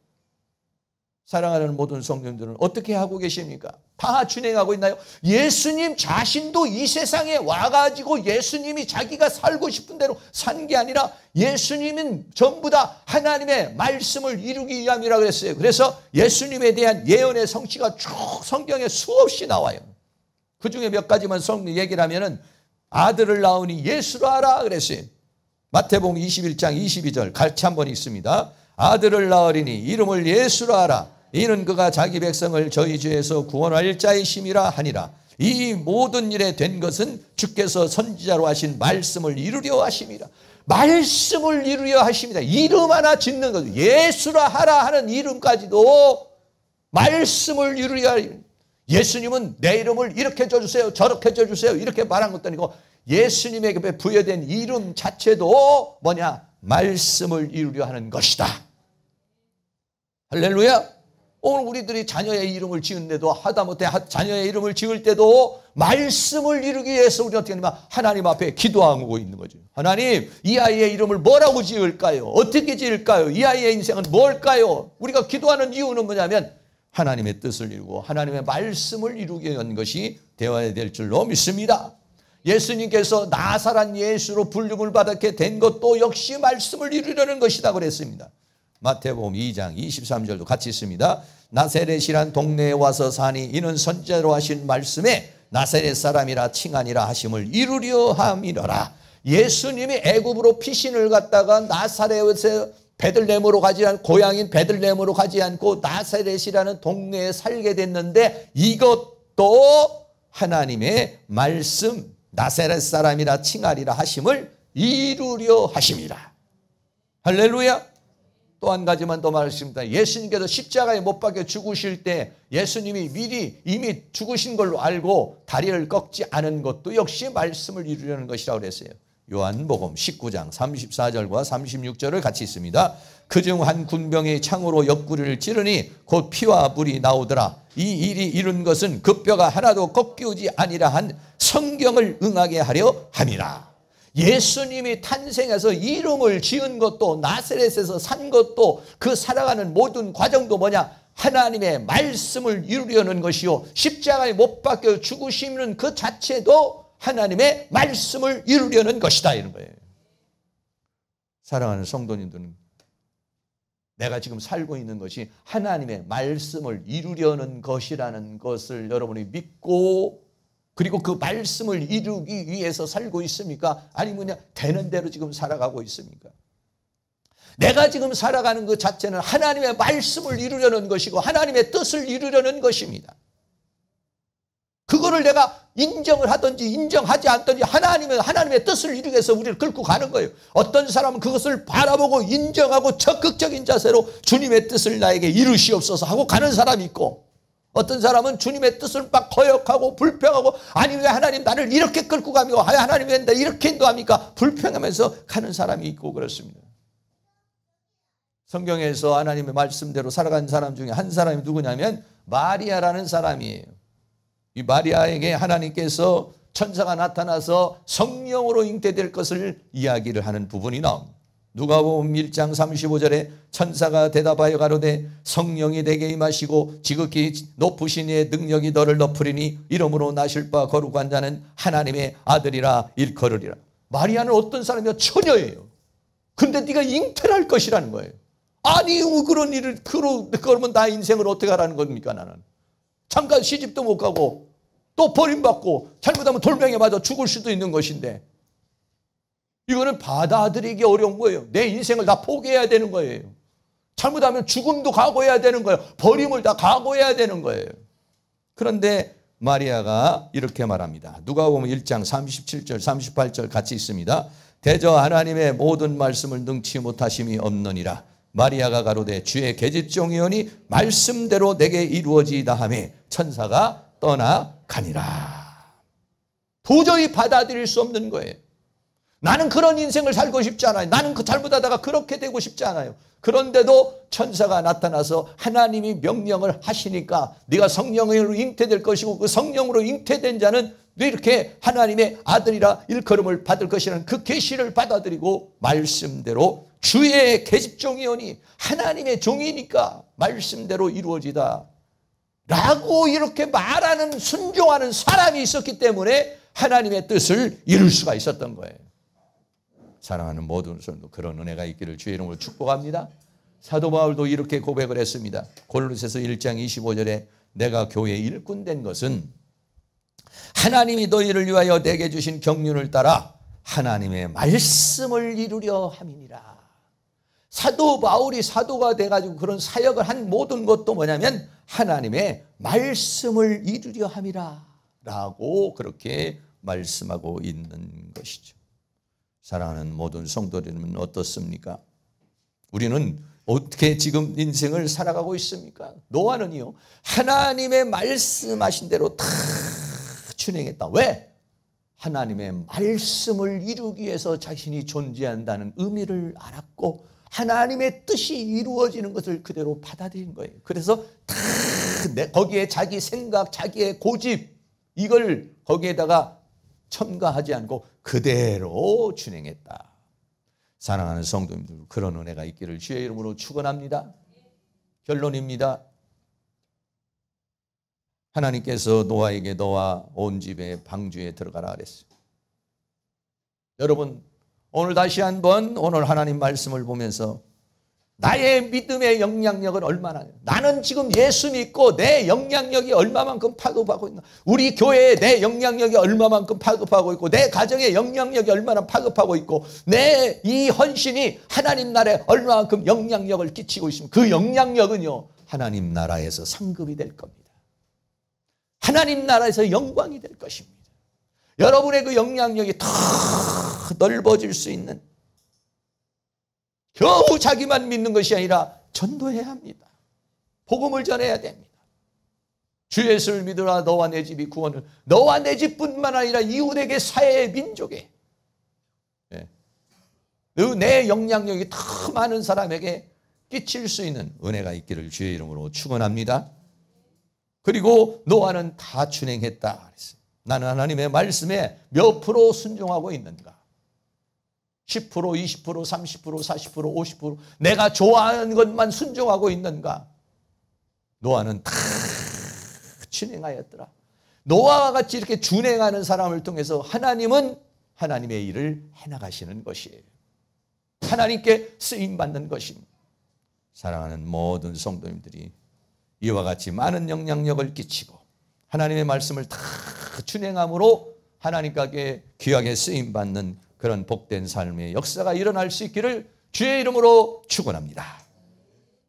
사랑하는 모든 성도님들은 어떻게 하고 계십니까? 다 준행하고 있나요? 예수님 자신도 이 세상에 와가지고 예수님이 자기가 살고 싶은 대로 산 게 아니라 예수님은 전부 다 하나님의 말씀을 이루기 위함이라고 그랬어요. 그래서 예수님에 대한 예언의 성취가 쭉 성경에 수없이 나와요. 그 중에 몇 가지만 얘기를 하면은 아들을 낳으니 예수로 하라 그랬어요. 마태복음 21장 22절 같이 한번 읽습니다. 아들을 낳으리니 이름을 예수로 하라. 이는 그가 자기 백성을 저희 죄에서 구원할 자이심이라 하니라. 이 모든 일에 된 것은 주께서 선지자로 하신 말씀을 이루려 하심이라. 말씀을 이루려 하십니다. 이름 하나 짓는 것, 예수라 하라 하는 이름까지도 말씀을 이루려 하십니다. 예수님은 내 이름을 이렇게 줘주세요, 저렇게 줘주세요 이렇게 말한 것도 아니고 예수님에게 부여된 이름 자체도 뭐냐? 말씀을 이루려 하는 것이다. 할렐루야. 오늘 우리들이 자녀의 이름을 지은데도 하다못해 자녀의 이름을 지을 때도 말씀을 이루기 위해서 우리가 어떻게 하냐면 하나님 앞에 기도하고 있는 거죠. 하나님, 이 아이의 이름을 뭐라고 지을까요? 어떻게 지을까요? 이 아이의 인생은 뭘까요? 우리가 기도하는 이유는 뭐냐면 하나님의 뜻을 이루고 하나님의 말씀을 이루기 위한 것이 되어야 될 줄로 믿습니다. 예수님께서 나사렛 예수로 불림을 받게 된 것도 역시 말씀을 이루려는 것이다 그랬습니다. 마태복음 2장 23절도 같이 있습니다. 나사렛이란 동네에 와서 사니 이는 선지자로 하신 말씀에 나사렛 사람이라 칭하니라 하심을 이루려 함이러라. 예수님이 애굽으로 피신을 갔다가 나사렛에 베들레헴으로 가지 않고 고향인 베들레헴으로 가지 않고 나사렛이라는 동네에 살게 됐는데 이것도 하나님의 말씀 나사렛 사람이라 칭하리라 하심을 이루려 하심이라. 할렐루야. 또 한 가지만 더 말씀드립니다. 예수님께서 십자가에 못 박혀 죽으실 때 예수님이 미리 이미 죽으신 걸로 알고 다리를 꺾지 않은 것도 역시 말씀을 이루려는 것이라고 그랬어요. 요한복음 19장 34절과 36절을 같이 있습니다. 그중 한 군병이 창으로 옆구리를 찌르니 곧 피와 물이 나오더라. 이 일이 이룬 것은 그 뼈가 하나도 꺾이지 아니라 한 성경을 응하게 하려 함이라. 예수님이 탄생해서 이름을 지은 것도 나사렛에서 산 것도 그 살아가는 모든 과정도 뭐냐? 하나님의 말씀을 이루려는 것이요. 십자가에 못 박혀 죽으시는 그 자체도 하나님의 말씀을 이루려는 것이다 이런 거예요. 사랑하는 성도님들은 내가 지금 살고 있는 것이 하나님의 말씀을 이루려는 것이라는 것을 여러분이 믿고 그리고 그 말씀을 이루기 위해서 살고 있습니까? 아니면 그냥 되는 대로 지금 살아가고 있습니까? 내가 지금 살아가는 그 자체는 하나님의 말씀을 이루려는 것이고 하나님의 뜻을 이루려는 것입니다. 그거를 내가 인정을 하든지 인정하지 않든지 하나님의 뜻을 이루기 위해서 우리를 끌고 가는 거예요. 어떤 사람은 그것을 바라보고 인정하고 적극적인 자세로 주님의 뜻을 나에게 이루시옵소서 하고 가는 사람이 있고 어떤 사람은 주님의 뜻을 막 거역하고 불평하고 아니 왜 하나님 나를 이렇게 끌고 가며 하나님 왜 나 이렇게 인도합니까? 불평하면서 가는 사람이 있고 그렇습니다. 성경에서 하나님의 말씀대로 살아간 사람 중에 한 사람이 누구냐면 마리아라는 사람이에요. 이 마리아에게 하나님께서 천사가 나타나서 성령으로 잉태될 것을 이야기를 하는 부분이 나옵니다. 누가복음 1장 35절에 천사가 대답하여 가로되 성령이 내게 임하시고 지극히 높으신 이의 능력이 너를 덮으리니 이름으로 나실 바 거룩한 자는 하나님의 아들이라 일컬으리라. 마리아는 어떤 사람이야? 처녀예요. 근데 네가 잉태를 할 것이라는 거예요. 아니 그런 일을 그러면 나 인생을 어떻게 하라는 겁니까? 나는 잠깐 시집도 못 가고 또 버림받고 잘못하면 돌멩이에 맞아 죽을 수도 있는 것인데 이거는 받아들이기 어려운 거예요. 내 인생을 다 포기해야 되는 거예요. 잘못하면 죽음도 각오해야 되는 거예요. 버림을 다 각오해야 되는 거예요. 그런데 마리아가 이렇게 말합니다. 누가복음 1장 37절 38절 같이 있습니다. 대저 하나님의 모든 말씀을 능치 못하심이 없느니라. 마리아가 가로되 주의 계집종이오니 말씀대로 내게 이루어지이다 하며 천사가 떠나가니라. 도저히 받아들일 수 없는 거예요. 나는 그런 인생을 살고 싶지 않아요. 나는 잘못하다가 그렇게 되고 싶지 않아요. 그런데도 천사가 나타나서 하나님이 명령을 하시니까 네가 성령으로 잉태될 것이고 그 성령으로 잉태된 자는 이렇게 하나님의 아들이라 일컬음을 받을 것이라는 그 계시를 받아들이고 말씀대로 주의 계집종이오니 하나님의 종이니까 말씀대로 이루어지다 라고 이렇게 말하는 순종하는 사람이 있었기 때문에 하나님의 뜻을 이룰 수가 있었던 거예요. 사랑하는 모든 성도 그런 은혜가 있기를 주의 이름으로 축복합니다. 사도 바울도 이렇게 고백을 했습니다. 골로새서 1장 25절에 내가 교회의 일꾼 된 것은 하나님이 너희를 위하여 내게 주신 경륜을 따라 하나님의 말씀을 이루려 함이니라. 사도 바울이 사도가 돼가지고 그런 사역을 한 모든 것도 뭐냐면 하나님의 말씀을 이루려 함이라 라고 그렇게 말씀하고 있는 것이죠. 사랑하는 모든 성도들은 어떻습니까? 우리는 어떻게 지금 인생을 살아가고 있습니까? 노아는요 하나님의 말씀하신 대로 다 준행했다. 왜? 하나님의 말씀을 이루기 위해서 자신이 존재한다는 의미를 알았고 하나님의 뜻이 이루어지는 것을 그대로 받아들인 거예요. 그래서 다 거기에 자기 생각, 자기의 고집 이걸 거기에다가 첨가하지 않고 그대로 준행했다. 사랑하는 성도님들 그런 은혜가 있기를 주의 이름으로 축원합니다. 결론입니다. 하나님께서 노아에게 너와 온 집에 방주에 들어가라 그랬어요. 여러분 오늘 다시 한번 오늘 하나님 말씀을 보면서 나의 믿음의 영향력은 얼마나, 나는 지금 예수 믿고 내 영향력이 얼마만큼 파급하고 있나, 우리 교회에 내 영향력이 얼마만큼 파급하고 있고, 내 가정의 영향력이 얼마나 파급하고 있고, 내 이 헌신이 하나님 나라에 얼마만큼 영향력을 끼치고 있습니다. 그 영향력은요 하나님 나라에서 상급이 될 겁니다. 하나님 나라에서 영광이 될 것입니다. 여러분의 그 영향력이 더 넓어질 수 있는, 겨우 자기만 믿는 것이 아니라 전도해야 합니다. 복음을 전해야 됩니다. 주 예수를 믿으라 너와 내 집이 구원을, 너와 내 집뿐만 아니라 이웃에게, 사회에, 민족에, 내 영향력이 더 많은 사람에게 끼칠 수 있는 은혜가 있기를 주의 이름으로 축원합니다. 그리고 노아는 다 준행했다 그랬어요. 나는 하나님의 말씀에 몇 프로 순종하고 있는가? 10%, 20%, 30%, 40%, 50% 내가 좋아하는 것만 순종하고 있는가? 노아는 다 준행하였더라. 노아와 같이 이렇게 준행하는 사람을 통해서 하나님은 하나님의 일을 해나가시는 것이에요. 하나님께 쓰임받는 것입니다. 사랑하는 모든 성도님들이 이와 같이 많은 영향력을 끼치고 하나님의 말씀을 다 준행함으로 하나님께 귀하게 쓰임받는 그런 복된 삶의 역사가 일어날 수 있기를 주의 이름으로 축원합니다.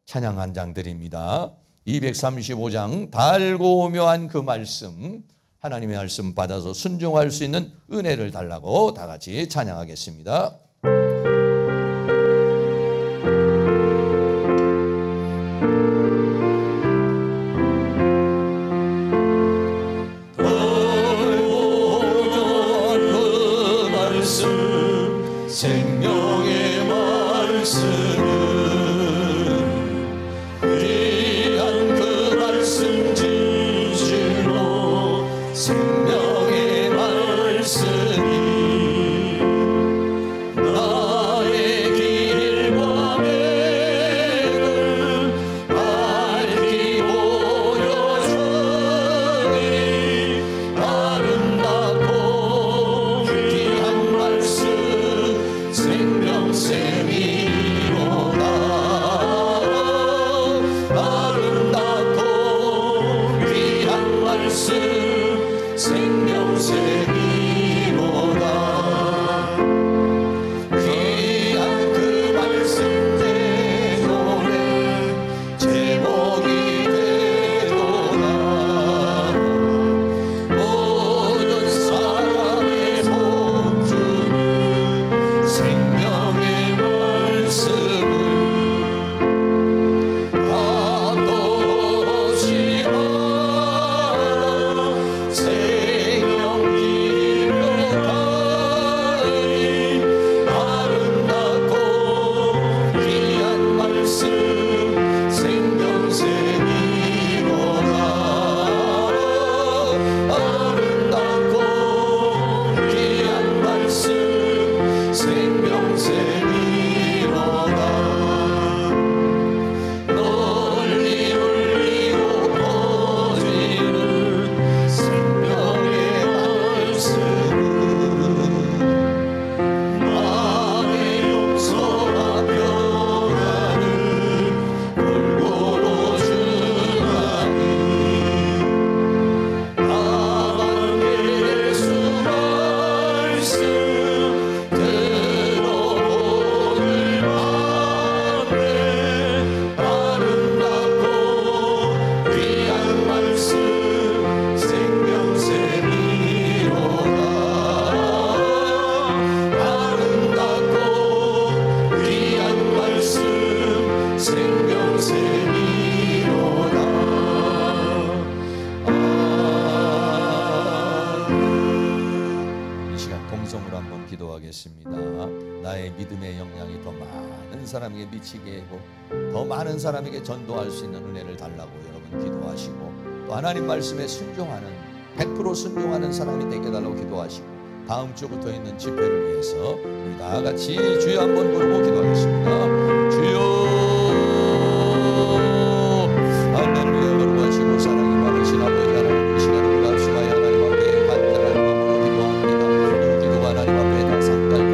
찬양 한 장 드립니다. 235장 달고 묘한 그 말씀, 하나님의 말씀 받아서 순종할 수 있는 은혜를 달라고 다 같이 찬양하겠습니다. 생명의 말씀은 귀한 그 말씀 진실로 생명의 말씀이 나의 길과 맥을 밝히 보여주니 아름답고 귀한 말씀 생명샘이로다. 아름답고 귀한 말씀 생명샘이로다. 귀한 그 말씀 내 노래 제목이 되도다. 모든 사람의 복주는 생명의 말씀을 받도록시하라. 생명 길로 가니 아름답고 귀한 말씀 생명샘이로다. 아름답고 귀한 말씀 생명샘이로다. 널리 울리고 퍼지는 생명의 말씀은 마음의 용서와 평안을 골고루 주나니 나만 예수 말씀 들어보는 밤에 아름답고 귀한 말씀 생명샘이로다. 아름답고 귀한 말씀 생명샘이로다. 이 시간 동성으로 한번 기도하겠습니다. 나의 믿음의 영향이 더 많은 사람에게 미치게 하고 더 많은 사람에게 전도할 수 있는 은혜를 달라고 여러분 기도하시고, 또 하나님 말씀에 순종하는 100% 순종하는 사람이 되게 달라고 기도하시고, 다음 주부터 있는 집회를 위해서 우리 다 같이 주여 한번 부르고 기도하겠습니다. 주여 할렐루야. 거룩하시고 사랑이 많으신 아버지 하나님, 이 시간을 우리가 수고하여 하나님 앞에 간절한 마음으로 기도합니다. 이 기도가 하나님 앞에 다 상달되게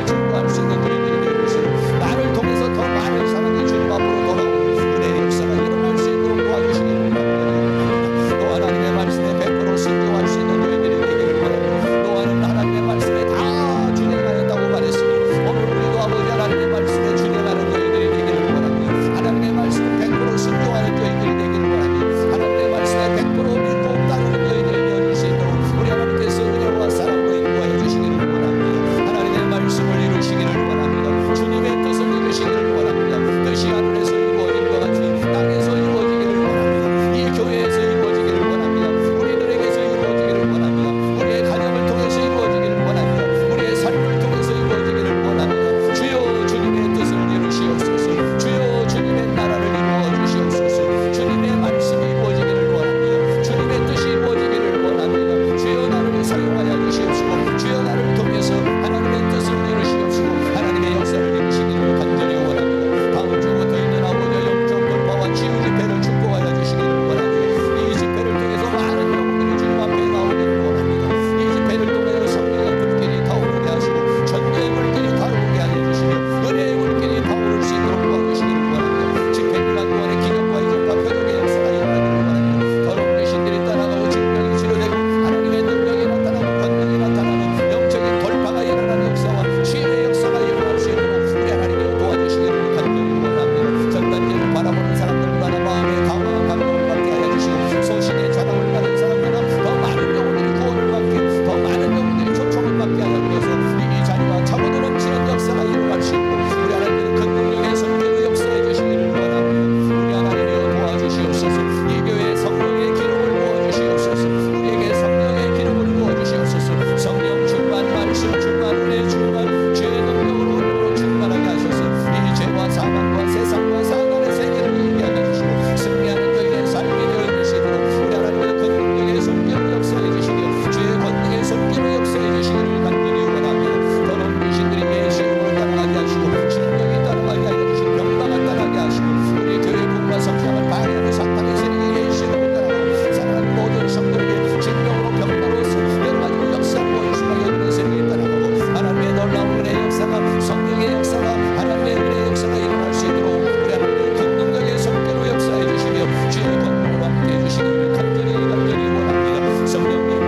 은혜를 증거할 수 있는 저희들이 될 것을, 나를 통해서 더 많은 사람이 주님 앞으로 돌아오는 은혜의 역사가 일어날 수 있도록 도와주시기를 바랍니다. 또 하나님의 말씀에 100% 순종할 수 있는 저희들이 되기를 바랍니다. 또한 하나님의 말씀에 다 준행하였다고 말했으니 오늘 우리도 아버지 하나님의 말씀에 준행하는 저희들이 되기를 바랍니다. 하나님의 말씀을 100% 순종하는 저희들이 되기를 바랍니다. 하나님의 말씀에 100% 믿고 따르는 저희들이 되어질 수 있도록 우리 하나님께서 은혜와 사랑으로 인도하여 주시기를 원합니다. 하나님의 말씀을 이루시기를 원합니다. 주님의 뜻을 이루시기를 원합니다. 뜻이 하늘에서 이루어진 것 같이 땅에서 이루어지기를 원합니다. 이 교회에서 이루어지기를 원합니다. 우리들에게서 이루어지기를 원합니다. 우리의 가정을 통해서 이루어지기를 원합니다. 우리의 삶을 통해서 이루어지기를 원합니다. 주여 주님의 뜻을 이루시옵소서. 주여 주님의 나라를 이루어 주시옵소서. 주님의 말씀이 이루어지기를 원합니다. 주님의 뜻이 이루어지기를 원합니다. 주여 나를 사용하여 주시옵시고 주여 나를 통해서 하나님의 뜻을 이루시옵시고 하나님의 역사를 이루시기를 간절히 원합니다. 다음 주부터 있는 아버지의 영적 돌파와 치유 집회를 축복하여 주시기를 원합니다. 이 집회를 통해서 많은 영혼들이 주님 앞에 나오기를 원합니다. 이 집회를 통해서 성령의 불길이 타오르게 하시고 전도의 불길이 타오르게 하여 주시며 은혜의 불길이 타오를 수 있도록 도와주시기를 원합니다. 집회 기간 동안에 기적과 이적과 표적의 역사가 일어나기를 원합니다. 더러운 귀신들이 떠나가고 질병이 치료되고 하나님의 능력이 나타나고 권능이 나타나는 영적인 돌파가 일어나는 역사와 치유의 역사가 일어날 수 있도록 우리 하나님이 도와주시기를 간절히 원합니다. 전단지를 바라보는 사람들마다 마음에 강화한 감동을 받게 하여 주시고 소신의 자랑을 받은 사람마다 더 많은 영혼들이 구원을 받게, 더 많은 영혼들이 초청을 받게 하여 주셔서 이 자리가 차고도 넘치는 역사가 일어날 수 있고 우리 하나님은 그 능력의 성령의 역사해 주시기를 원합니다. 우리 하나님이여 도와주시옵소서. 이 교회에 성령의 기름을 부어주시옵소서. 우리에게 성령의 기름을 부어주시옵소서. 성령 충만, 말씀 충만, 은혜 충만, 죄의 능력으로 충만하게 하셔서 이 죄와 사망과 세상과 사단의 세계를 이기하게 주시고 승리하는 저희의 삶이 되어 주시도록 우리 하나님은 그 능력의 손길을 역사해 주시며 주의 권능의 손길을 역사해 주시기를 간절히 원합니다. 더러운 귀신들이 예수 이름으로 따라가게 하시고 질병이 따라가게 하여 주시고 병마가 따라가게 하시고 우리 교회 복과 성장을 방해하는 사탄의 세력이 예수 이름으로 따라가고 사랑하는 모든 성도에게 질병으로 병마로서 여러 가지로 역사하고 예수가 여러 세력이 따라가고 하나님의 놀라운 은혜의 역사가 성령의 역사가 하나님의 은혜의 역사가 일어날 수 있도록 우리 하나님의 긍정적인 성격으로 역사해 주시며 주의 권능으로 함께해 주시기를 간절히 원합니다. 성령님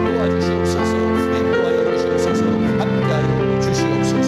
도와주시옵소서. 인도하여 주시옵소서. 함께하여 주시옵소서.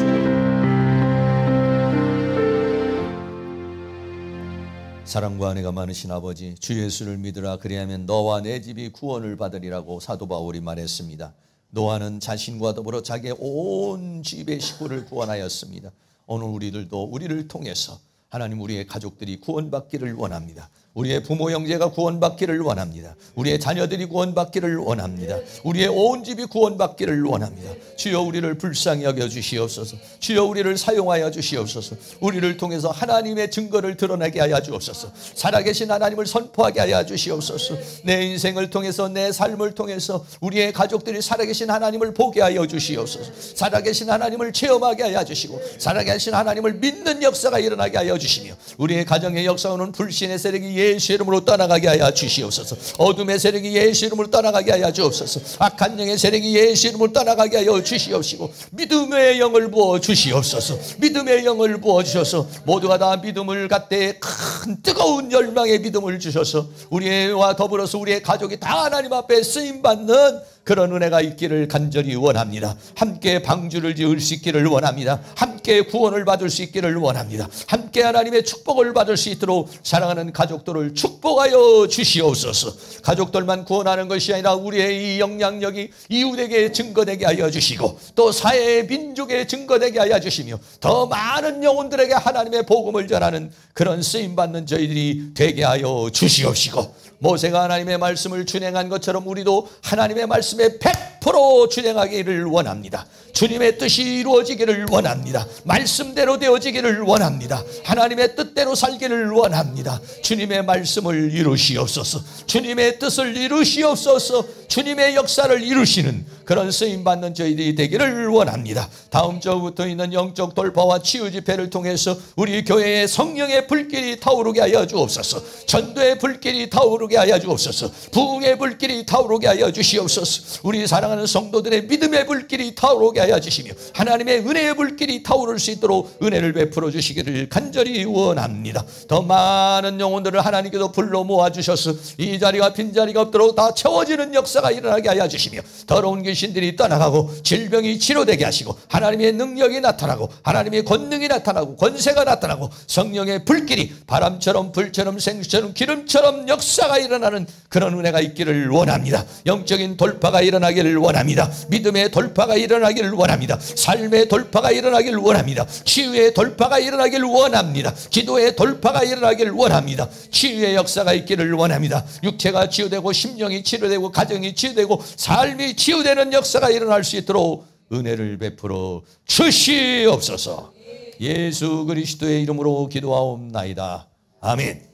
사랑과 은혜가 많으신 아버지, 주 예수를 믿으라. 그리하면 너와 내 집이 구원을 받으리라고 사도 바울이 말했습니다. 노아는 자신과 더불어 자기의 온 집의 식구를 구원하였습니다. 오늘 우리들도 우리를 통해서 하나님 우리의 가족들이 구원받기를 원합니다. 우리의 부모 형제가 구원받기를 원합니다. 우리의 자녀들이 구원받기를 원합니다. 우리의 온 집이 구원받기를 원합니다. 주여 우리를 불쌍히 여겨 주시옵소서. 주여 우리를 사용하여 주시옵소서. 우리를 통해서 하나님의 증거를 드러내게 하여 주옵소서. 살아계신 하나님을 선포하게 하여 주시옵소서. 내 인생을 통해서 내 삶을 통해서 우리의 가족들이 살아계신 하나님을 보게 하여 주시옵소서. 살아계신 하나님을 체험하게 하여 주시고 살아계신 하나님을 믿는 역사가 일어나게 하여 주시며 우리의 가정의 역사오는 불신의 세력이 예수 이름으로 떠나가게 하여 주시옵소서. 어둠의 세력이 예수 이름으로 떠나가게 하여 주옵소서. 악한 영의 세력이 예수 이름으로 떠나가게 하여 주시옵시고 믿음의 영을 부어 주시옵소서. 믿음의 영을 부어 주셔서 모두가 다 믿음을 갖되 큰 뜨거운 열망의 믿음을 주셔서 우리와 더불어서 우리의 가족이 다 하나님 앞에 쓰임받는 그런 은혜가 있기를 간절히 원합니다. 함께 방주를 지을 수 있기를 원합니다. 함께 구원을 받을 수 있기를 원합니다. 함께 하나님의 축복을 받을 수 있도록 사랑하는 가족들을 축복하여 주시옵소서. 가족들만 구원하는 것이 아니라 우리의 이 영향력이 이웃에게 증거되게 하여 주시고 또 사회의 민족에 증거되게 하여 주시며 더 많은 영혼들에게 하나님의 복음을 전하는 그런 쓰임받는 저희들이 되게 하여 주시옵시고 모세가 하나님의 말씀을 준행한 것처럼 우리도 하나님의 말씀에 100% 준행하기를 원합니다. 주님의 뜻이 이루어지기를 원합니다. 말씀대로 되어지기를 원합니다. 하나님의 뜻대로 살기를 원합니다. 주님의 말씀을 이루시옵소서. 주님의 뜻을 이루시옵소서. 주님의 역사를 이루시는 그런 쓰임받는 저희들이 되기를 원합니다. 다음 주부터 있는 영적 돌파와 치유 집회를 통해서 우리 교회에 성령의 불길이 타오르게 하여 주옵소서. 전도의 불길이 타오르게 하여 주옵소서. 부흥의 불길이 타오르게 하여 주시옵소서. 우리 사랑하는 성도들의 믿음의 불길이 타오르게 하여 주시며 하나님의 은혜의 불길이 타오를 수 있도록 은혜를 베풀어 주시기를 간절히 원합니다. 더 많은 영혼들을 하나님께서 불러 모아주셔서 이 자리가 빈자리가 없도록 다 채워지는 역사가 일어나게 하여 주시며 더러운 귀신들이 떠나가고 질병이 치료되게 하시고 하나님의 능력이 나타나고 하나님의 권능이 나타나고 권세가 나타나고 성령의 불길이 바람처럼 불처럼 생수처럼 기름처럼 역사가 일어나는 그런 은혜가 있기를 원합니다. 영적인 돌파가 일어나기를 원합니다. 믿음의 돌파가 일어나기를 원합니다. 삶의 돌파가 일어나기를 원합니다. 치유의 돌파가 일어나기를 원합니다. 기도의 돌파가 일어나기를 원합니다. 치유의 역사가 있기를 원합니다. 육체가 치유되고 심령이 치유되고 가정이 치유되고 삶이 치유되는 역사가 일어날 수 있도록 은혜를 베풀어 주시옵소서. 예수 그리스도의 이름으로 기도하옵나이다. 아멘.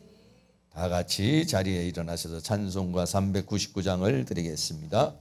다 같이 자리에 일어나셔서 찬송가 399장을 드리겠습니다.